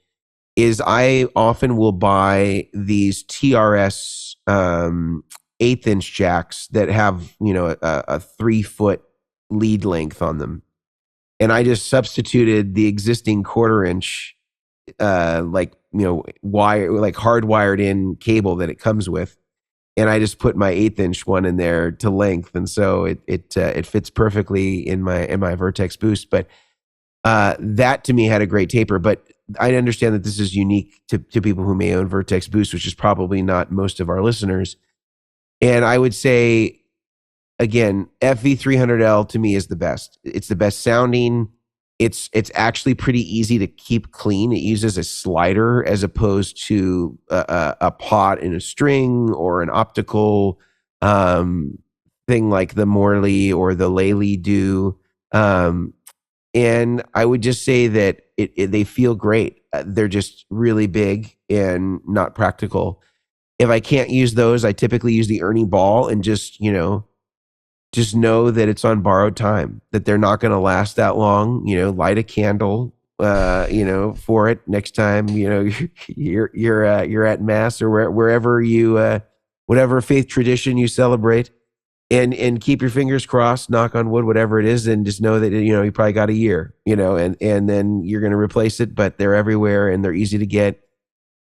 is I often will buy these TRS 1/8" jacks that have a 3-foot lead length on them, and I just substituted the existing 1/4" wire, like hardwired in cable that it comes with. And I just put my 1/8" one in there to length, and so it fits perfectly in my Vertex Boost. But that to me had a great taper. But I understand that this is unique to people who may own Vertex Boost, which is probably not most of our listeners. And I would say, again, FV300L to me is the best. It's the best sounding. It's actually pretty easy to keep clean. It uses a slider as opposed to a pot and a string or an optical thing like the Morley or the Lely do. And I would just say that they feel great. They're just really big and not practical. If I can't use those, I typically use the Ernie Ball and just know that it's on borrowed time, that they're not going to last that long. Light a candle, for it next time, you're at mass or wherever you, whatever faith tradition you celebrate, and keep your fingers crossed, knock on wood, whatever it is, and just know that, you probably got a year, and then you're going to replace it, but they're everywhere and they're easy to get.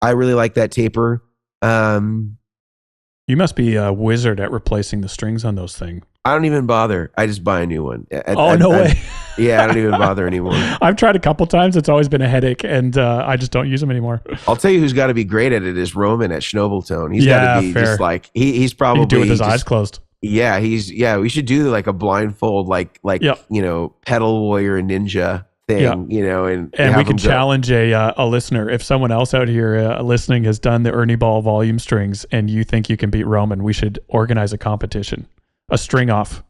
I really like that taper. You must be a wizard at replacing the strings on those things. I don't even bother. I just buy a new one. No way. Yeah, I don't even bother anymore. I've tried a couple times. It's always been a headache, and I just don't use them anymore. I'll tell you who's got to be great at it is Roman at Schnobeltone. He's got to be fair. Just like he's probably he can do it with his eyes closed. Yeah, we should do like a blindfold, like Pedal Warrior Ninja thing, and we could challenge a listener. If someone else out here listening has done the Ernie Ball volume strings and you think you can beat Roman, we should organize a competition, a string off.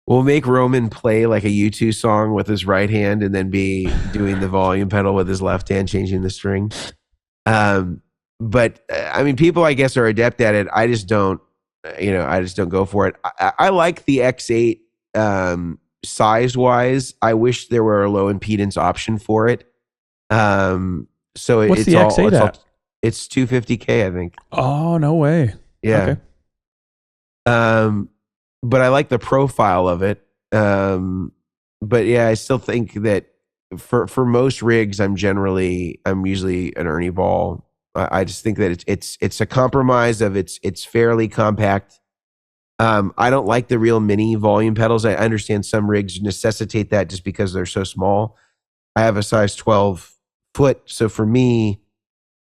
We'll make Roman play like a U2 song with his right hand and then be doing the volume pedal with his left hand, changing the string. But I mean, people I guess are adept at it. I just don't go for it. I like the X8 size wise, I wish there were a low impedance option for it. So What's it's the all X8 at? it's 250K, I think. Oh, no way. Yeah. Okay. But I like the profile of it. But yeah, I still think that for most rigs, I'm usually an Ernie ball. I just think that it's a compromise of it's fairly compact. I don't like the real mini volume pedals. I understand some rigs necessitate that just because they're so small. I have a size 12 foot, so for me,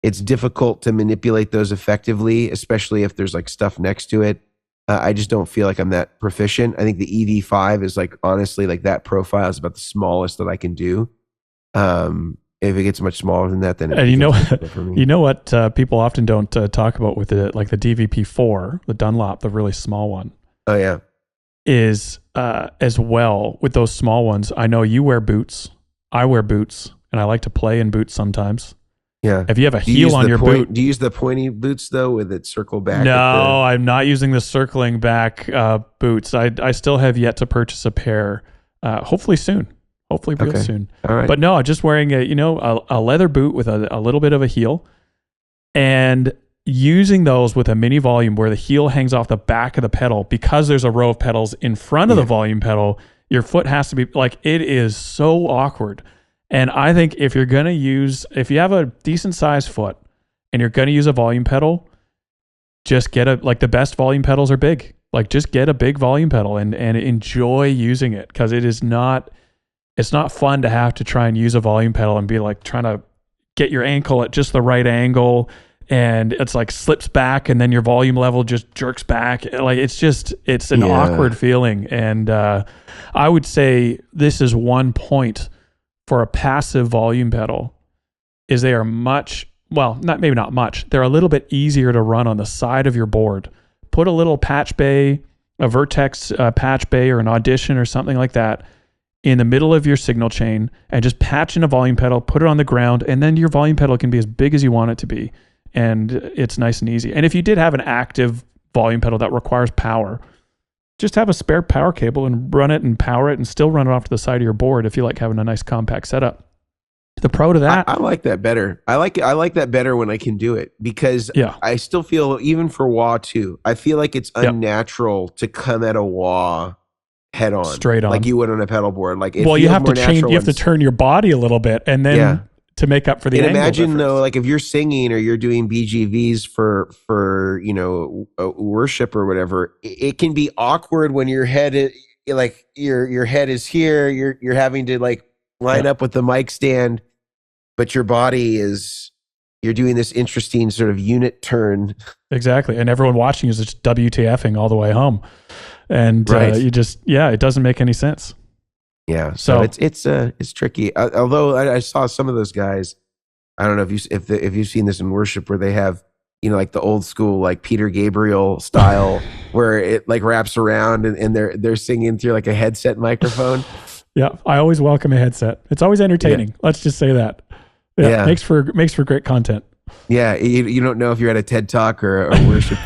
it's difficult to manipulate those effectively, especially if there's like stuff next to it. I just don't feel like I'm that proficient. I think the EV5 is like, honestly, like that profile is about the smallest that I can do. If it gets much smaller than that, then and you know what people often don't talk about with it, like the DVP4, the Dunlop, the really small one. Oh yeah, is as well with those small ones. I know you wear boots. I wear boots, and I like to play in boots sometimes. Yeah. If you have a heel on your boot, do you use the pointy boots though, with it circle back? No, I'm not using the circling back boots. I still have yet to purchase a pair. Hopefully soon. Hopefully real soon. All right. But no, just wearing a leather boot with a little bit of a heel, and using those with a mini volume where the heel hangs off the back of the pedal, because there's a row of pedals in front of the volume pedal. Your foot has to be like, it is so awkward. And I think if you have a decent sized foot and you're going to use a volume pedal, just get the best volume pedals are big. Like, just get a big volume pedal and enjoy using it, because it's not fun to have to try and use a volume pedal and be like trying to get your ankle at just the right angle, and it's like slips back and then your volume level just jerks back. Like, it's an awkward feeling. And I would say this is one point for a passive volume pedal, is they are maybe not much. They're a little bit easier to run on the side of your board. Put a little patch bay, a Vertex patch bay or an Audition or something like that in the middle of your signal chain, and just patch in a volume pedal, put it on the ground, and then your volume pedal can be as big as you want it to be. And it's nice and easy. And if you did have an active volume pedal that requires power, just have a spare power cable and run it and power it and still run it off to the side of your board if you like having a nice compact setup. The pro to that, I like that better. I like that better when I can do it, because I still feel, even for wah too, I feel like it's unnatural to come at a wah head on, straight on, like you would on a pedal board. Like, you have to change. You have to turn your body a little bit, and then to make up for the angle imagine difference. Though, like if you're singing or you're doing BGVs for worship or whatever, it can be awkward when your head is, like your head is here. You're having to like line up with the mic stand, but your body is, you're doing this interesting sort of unit turn. Exactly. And everyone watching is just WTFing all the way home. And it doesn't make any sense. Yeah. So it's tricky. Although I saw some of those guys, I don't know if you've seen this in worship, where they have, like the old school, like Peter Gabriel style, where it like wraps around and they're singing through like a headset microphone. Yeah, I always welcome a headset. It's always entertaining. Yeah. Let's just say that. Yeah, makes for great content. Yeah, you don't know if you're at a TED Talk or a worship.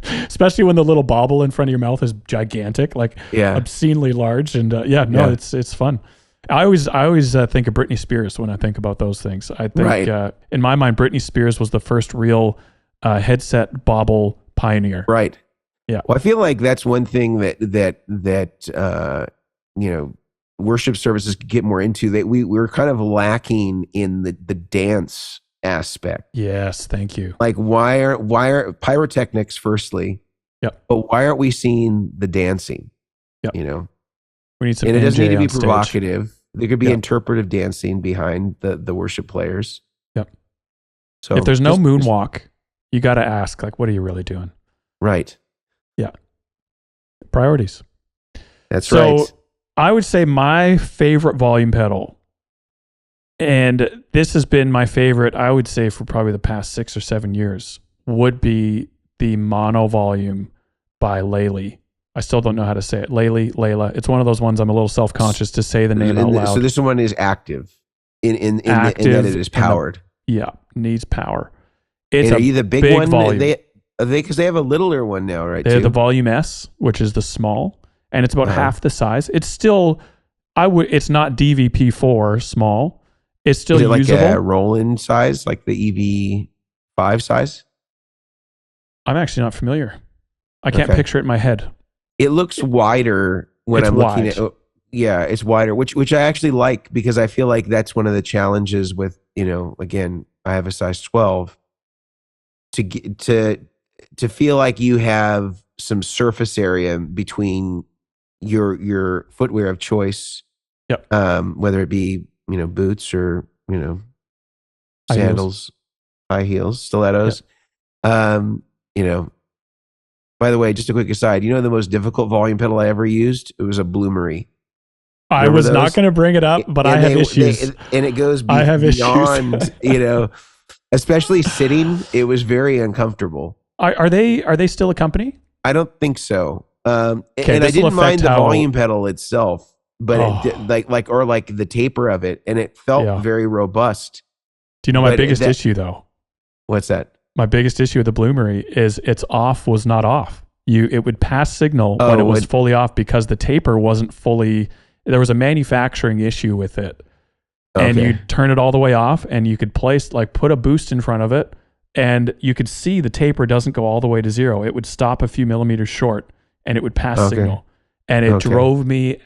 Especially when the little bauble in front of your mouth is gigantic, like obscenely large. And it's fun. I always think of Britney Spears when I think about those things. I think in my mind, Britney Spears was the first real headset bauble pioneer. Right. Yeah. Well, I feel like that's one thing that worship services could get more into, that we're kind of lacking in the dance aspect. Yes, thank you. Like, why are pyrotechnics firstly? Yeah. But why aren't we seeing the dancing? Yeah. We need some. And it doesn't need to be stage. provocative. There could be interpretive dancing behind the worship players. Yep. So if there's no moonwalk, you got to ask, like, what are you really doing? Right. Yeah. Priorities. That's right. So I would say my favorite volume pedal, and this has been my favorite, I would say, for probably the past 6 or 7 years, would be the mono volume by Laylee. I still don't know how to say it. Layla. It's one of those ones I'm a little self-conscious to say the name out loud. So this one is active in that it is powered. Needs power. It's the big one. Volume. Because they have a littler one now, right? They have the Volume S, which is the small, and it's about half the size. It's still, it's not DVP4 small. It's still Is it usable. like a Roland size, like the EV5 size? I'm actually not familiar. I can't picture it in my head. It looks wider when I'm looking at. Yeah, it's wider, which I actually like, because I feel like that's one of the challenges with, again, I have a size 12. To feel like you have some surface area between your footwear of choice, whether it be boots or sandals, high heels, stilettos. By the way, just a quick aside, the most difficult volume pedal I ever used? It was a Bloomery. I was not going to bring it up, but I have issues. And it goes I have beyond, especially sitting, it was very uncomfortable. Are they still a company? I don't think so. And I didn't mind the volume pedal itself, but like the taper of it, and it felt very robust. Do you know my biggest issue though? What's that? My biggest issue with the Bloomery is its off was not off. It would pass signal when it was fully off, because the taper wasn't fully. There was a manufacturing issue with it, and you turn it all the way off, and you could put a boost in front of it, and you could see the taper doesn't go all the way to 0. It would stop a few millimeters short, and it would pass signal, and it drove me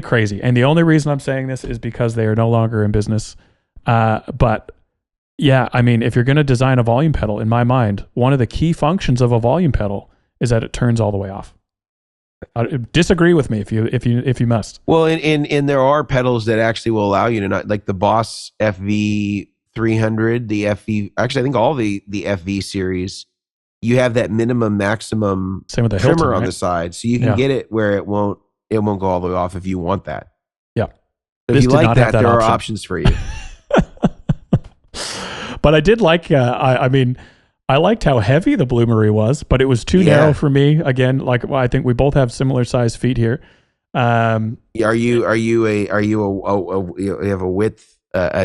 crazy. And the only reason I'm saying this is because they are no longer in business. But yeah, I mean, if you're going to design a volume pedal, in my mind, one of the key functions of a volume pedal is that it turns all the way off. Disagree with me if you must. Well, and there are pedals that actually will allow you to not, like the Boss FV300, the FV. Actually, I think all the FV series, you have that minimum maximum Same with the trimmer Hilton, on right? the side, so you can get it where it won't go all the way off if you want that. Yeah, so if you like that, there are options for you. But I did like. I liked how heavy the Bloomery was, but it was too narrow for me. Again, I think we both have similar size feet here. Are you have a width a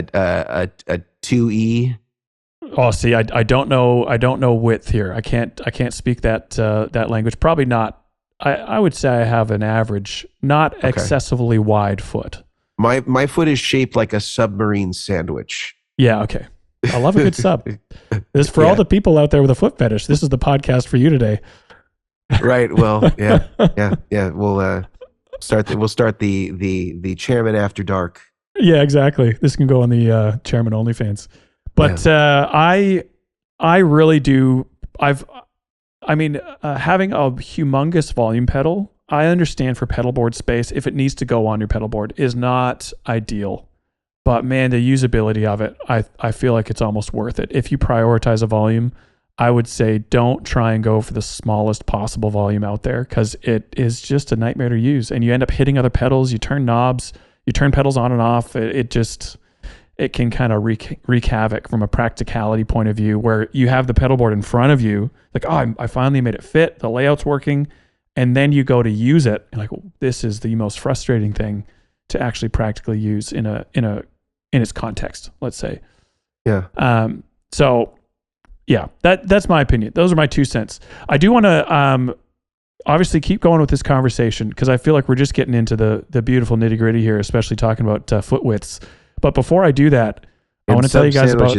2E? Oh, see, I don't know width here. I can't speak that language. Probably not. I would say I have an average, not excessively wide foot. My foot is shaped like a submarine sandwich. Yeah. Okay. I love a good sub. This for all the people out there with a foot fetish. This is the podcast for you today. Right. Well, yeah. We'll start the Chairmen After Dark. Yeah, exactly. This can go on the Chairman OnlyFans. But I really do. Having a humongous volume pedal, I understand for pedalboard space, if it needs to go on your pedalboard, is not ideal. But man, the usability of it, I feel like it's almost worth it. If you prioritize a volume, I would say don't try and go for the smallest possible volume out there, because it is just a nightmare to use. And you end up hitting other pedals, you turn knobs, you turn pedals on and off. It can kind of wreak havoc from a practicality point of view, where you have the pedalboard in front of you, like, oh, I finally made it fit, the layout's working. And then you go to use it, and like, this is the most frustrating thing to actually practically use in its context, let's say. Yeah. So yeah, that's my opinion. Those are my 2 cents. I do want to obviously keep going with this conversation, because I feel like we're just getting into the beautiful nitty gritty here, especially talking about foot widths. But before I do that, I want to tell you guys about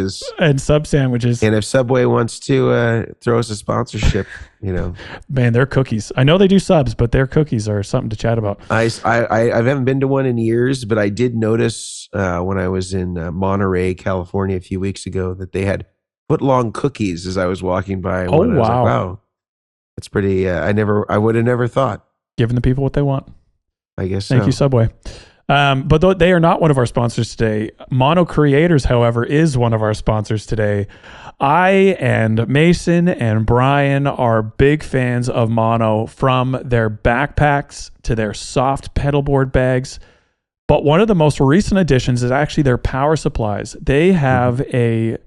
sub sandwiches. And if Subway wants to throw us a sponsorship, man, their cookies. I know they do subs, but their cookies are something to chat about. I haven't been to one in years, but I did notice when I was in Monterey, California, a few weeks ago, that they had foot-long cookies as I was walking by. Oh, wow! I was like, wow, that's pretty. I would have never thought. Giving the people what they want. I guess. Thank you, Subway. But they are not one of our sponsors today. Mono Creators, however, is one of our sponsors today. I and Mason and Brian are big fans of Mono, from their backpacks to their soft pedalboard bags. But one of the most recent additions is actually their power supplies. They have a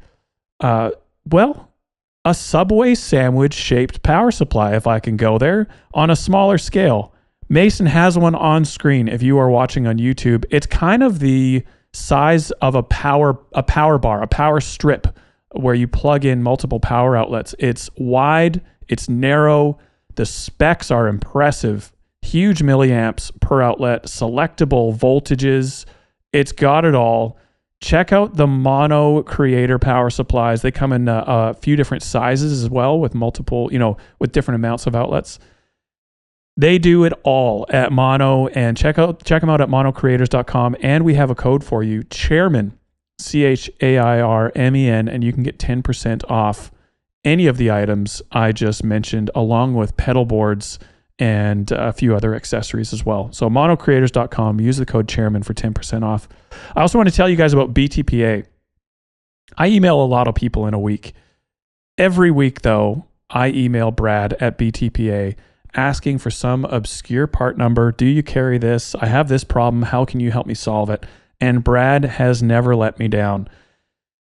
Subway sandwich shaped power supply, if I can go there, on a smaller scale. Mason has one on screen if you are watching on YouTube. It's kind of the size of a power bar, a power strip, where you plug in multiple power outlets. It's wide, it's narrow, the specs are impressive, huge milliamps per outlet, selectable voltages. It's got it all. Check out the Mono Creator power supplies. They come in a few different sizes as well, with multiple, with different amounts of outlets. They do it all at Mono, and check them out at monocreators.com. And we have a code for you, Chairmen, CHAIRMEN, and you can get 10% off any of the items I just mentioned, along with pedal boards and a few other accessories as well. So monocreators.com, use the code Chairman for 10% off. I also want to tell you guys about BTPA. I email a lot of people in a week. Every week, though, I email Brad at BTPA asking for some obscure part number. Do you carry this? I have this problem. How can you help me solve it? And Brad has never let me down.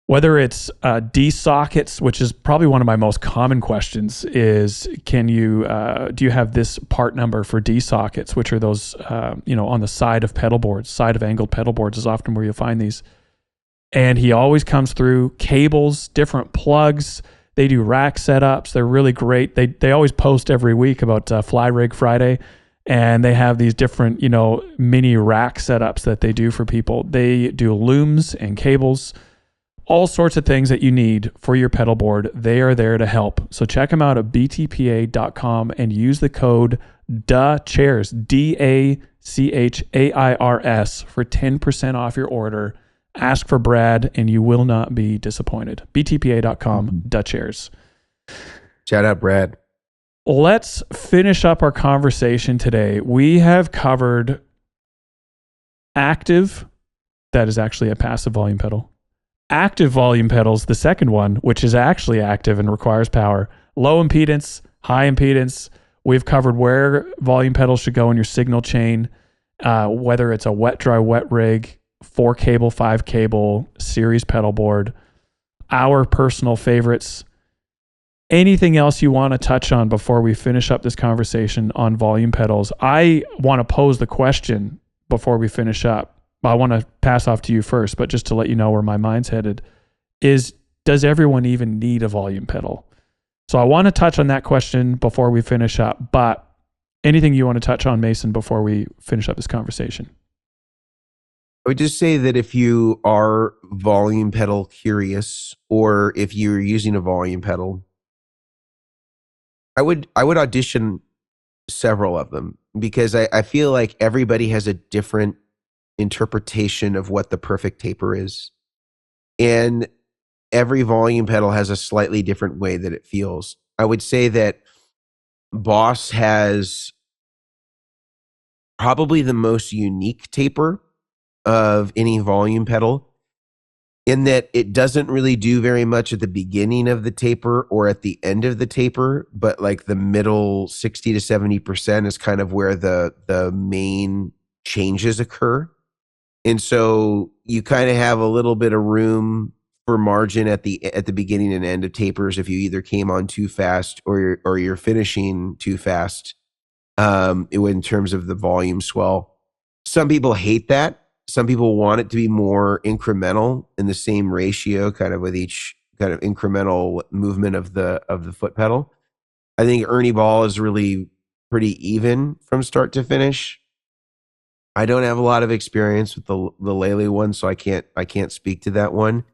Whether it's D sockets, which is probably one of my most common questions, is do you have this part number for D sockets, which are those, on the side of pedal boards, side of angled pedal boards is often where you'll find these. And he always comes through cables, different plugs. They do rack setups. They're really great. They always post every week about Fly Rig Friday, and they have these different, mini rack setups that they do for people. They do looms and cables, all sorts of things that you need for your pedal board. They are there to help. So check them out at btpa.com and use the code DACHAIRS, DACHAIRS, for 10% off your order. Ask for Brad and you will not be disappointed. btpa.com, DACHAIRS. Shout out, Brad. Let's finish up our conversation today. We have covered active, that is actually a passive volume pedal. Active volume pedals, the second one, which is actually active and requires power. Low impedance, high impedance. We've covered where volume pedals should go in your signal chain, whether it's a wet, dry, wet rig, 4 cable, 5 cable, series pedal board, our personal favorites. Anything else you want to touch on before we finish up this conversation on volume pedals? I want to pose the question before we finish up. I want to pass off to you first, but just to let you know where my mind's headed is, does everyone even need a volume pedal? So I want to touch on that question before we finish up, but anything you want to touch on, Mason, before we finish up this conversation? I would just say that if you are volume pedal curious, or if you're using a volume pedal, I would audition several of them, because I feel like everybody has a different interpretation of what the perfect taper is. And every volume pedal has a slightly different way that it feels. I would say that Boss has probably the most unique taper of any volume pedal, in that it doesn't really do very much at the beginning of the taper or at the end of the taper, but like the middle 60 to 70% is kind of where the main changes occur. And so you kind of have a little bit of room for margin at the beginning and end of tapers if you either came on too fast or you're finishing too fast, in terms of the volume swell. Some people hate that. Some people want it to be more incremental in the same ratio, kind of with each kind of incremental movement of the foot pedal. I think Ernie Ball is really pretty even from start to finish. I don't have a lot of experience with the Lele one, so I can't speak to that one.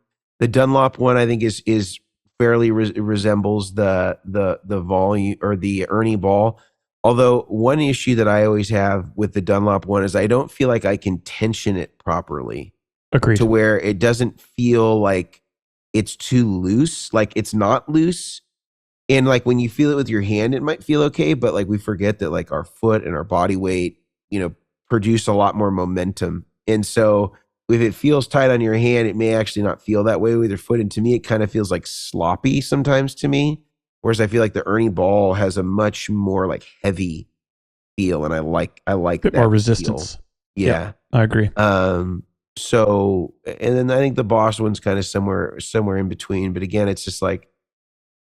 The Dunlop one, I think, is fairly resembles the volume or the Ernie Ball. Although one issue that I always have with the Dunlop one is I don't feel like I can tension it properly. Agreed. To where it doesn't feel like it's too loose, like it's not loose. And like when you feel it with your hand, it might feel okay, but like we forget that like our foot and our body weight, produce a lot more momentum. And so if it feels tight on your hand, it may actually not feel that way with your foot. And to me, it kind of feels like sloppy sometimes to me. Whereas I feel like the Ernie Ball has a much more like heavy feel, and I like a bit more resistance. Feel. Yeah, I agree. So, and then I think the Boss one's kind of somewhere in between. But again, it's just like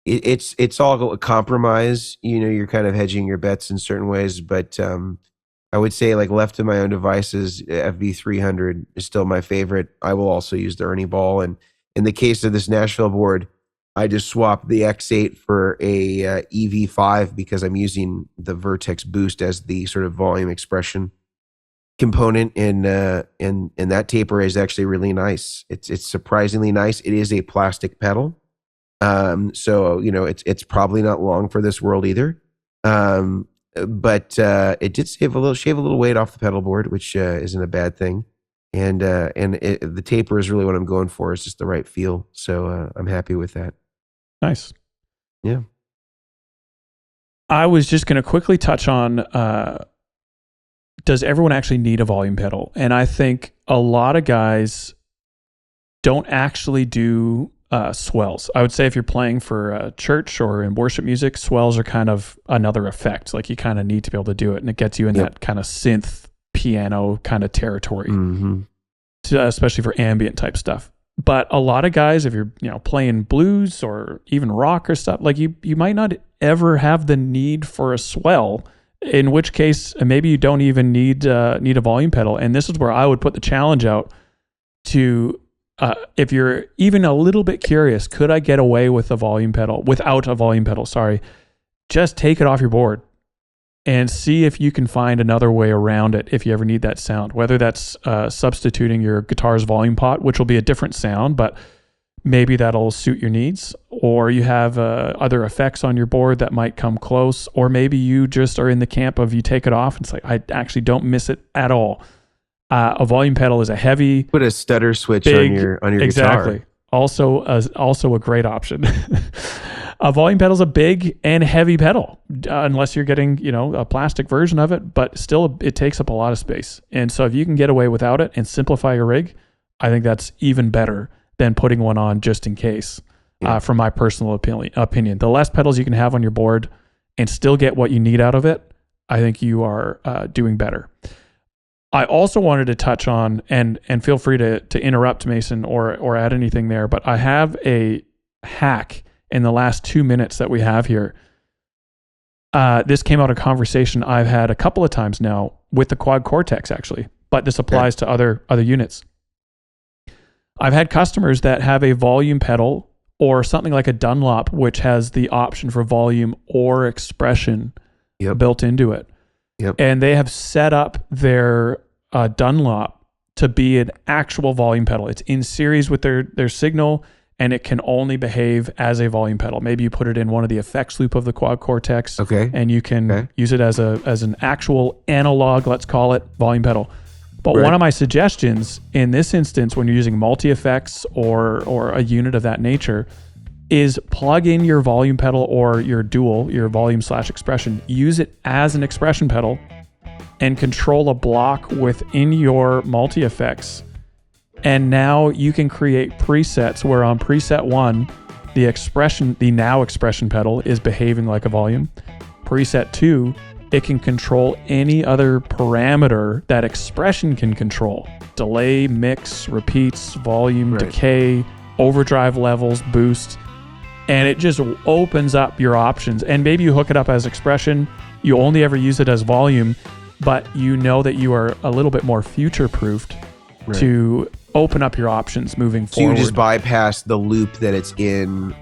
it's all a compromise. You're kind of hedging your bets in certain ways, but I would say, like, left to my own devices, FV300 is still my favorite. I will also use the Ernie Ball. And in the case of this Nashville board, I just swapped the X8 for a EV5 because I'm using the Vertex Boost as the sort of volume expression component, and that taper is actually really nice. It's surprisingly nice. It is a plastic pedal, so it's probably not long for this world either. But it did shave a little weight off the pedal board, which isn't a bad thing. And the taper is really what I'm going for. It's just the right feel, so I'm happy with that. Nice. Yeah. I was just going to quickly touch on, does everyone actually need a volume pedal? And I think a lot of guys don't actually do swells. I would say if you're playing for church or in worship music, swells are kind of another effect. Like you kind of need to be able to do it, and it gets you in that kind of synth piano kind of territory, especially for ambient type stuff. But a lot of guys, if you're playing blues or even rock or stuff, like you might not ever have the need for a swell. In which case, maybe you don't even need a volume pedal. And this is where I would put the challenge out to, if you're even a little bit curious, could I get away with without a volume pedal? Sorry, just take it off your board and see if you can find another way around it if you ever need that sound, whether that's substituting your guitar's volume pot, which will be a different sound, but maybe that'll suit your needs, or you have other effects on your board that might come close, or maybe you just are in the camp of you take it off and it's like, I actually don't miss it at all. A volume pedal is a heavy... Put a stutter switch on your exactly. guitar. Also a great option. A volume pedal is a big and heavy pedal, unless you're getting, a plastic version of it, but still it takes up a lot of space. And so if you can get away without it and simplify your rig, I think that's even better than putting one on just in case, from my personal opinion. The less pedals you can have on your board and still get what you need out of it, I think you are doing better. I also wanted to touch on, and feel free to interrupt, Mason, or add anything there, but I have a hack in the last 2 minutes that we have here. This came out of conversation I've had a couple of times now with the Quad Cortex, actually, but this applies to other units. I've had customers that have a volume pedal or something like a Dunlop, which has the option for volume or expression built into it. And they have set up their Dunlop to be an actual volume pedal. It's in series with their signal, and it can only behave as a volume pedal. Maybe you put it in one of the effects loop of the Quad Cortex, and you can use it as an actual analog, let's call it, volume pedal. But one of my suggestions in this instance, when you're using multi-effects or a unit of that nature, is plug in your volume pedal or your dual, your volume/expression, use it as an expression pedal and control a block within your multi-effects. And now you can create presets where on preset 1, the now expression pedal is behaving like a volume. Preset 2, it can control any other parameter that expression can control. Delay, mix, repeats, volume, decay, overdrive levels, boost. And it just opens up your options. And maybe you hook it up as expression. You only ever use it as volume, but you know that you are a little bit more future-proofed to open up your options moving forward. So you just bypass the loop that it's in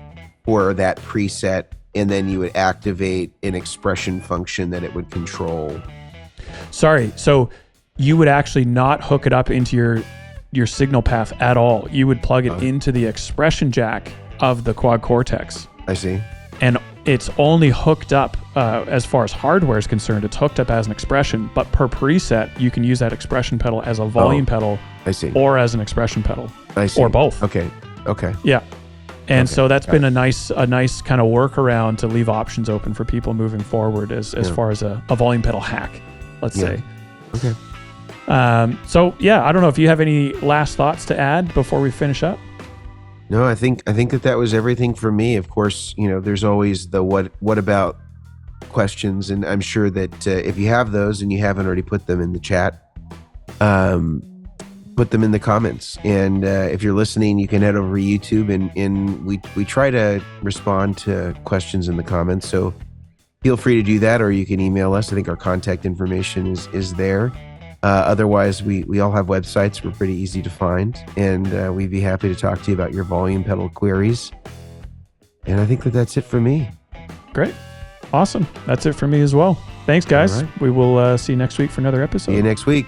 for that preset, and then you would activate an expression function that it would control. Sorry, so you would actually not hook it up into your signal path at all. You would plug it into the expression jack of the Quad Cortex. I see. And it's only hooked up, as far as hardware is concerned, it's hooked up as an expression, but per preset, you can use that expression pedal as a volume pedal. I see. Or as an expression pedal. I see. Or both. Okay. Yeah. And so that's been a nice kind of workaround to leave options open for people moving forward as far as a volume pedal hack, let's say. Okay. So I don't know if you have any last thoughts to add before we finish up. No, I think that was everything for me. Of course, there's always the what about questions, and I'm sure that if you have those and you haven't already put them in the chat, put them in the comments. And if you're listening, you can head over to YouTube, and we try to respond to questions in the comments. So feel free to do that, or you can email us. I think our contact information is there. Otherwise, we all have websites. We're pretty easy to find, and we'd be happy to talk to you about your volume pedal queries. And I think that's it for me. Great. Awesome. That's it for me as well. Thanks, guys. All right. We will see you next week for another episode. See you next week.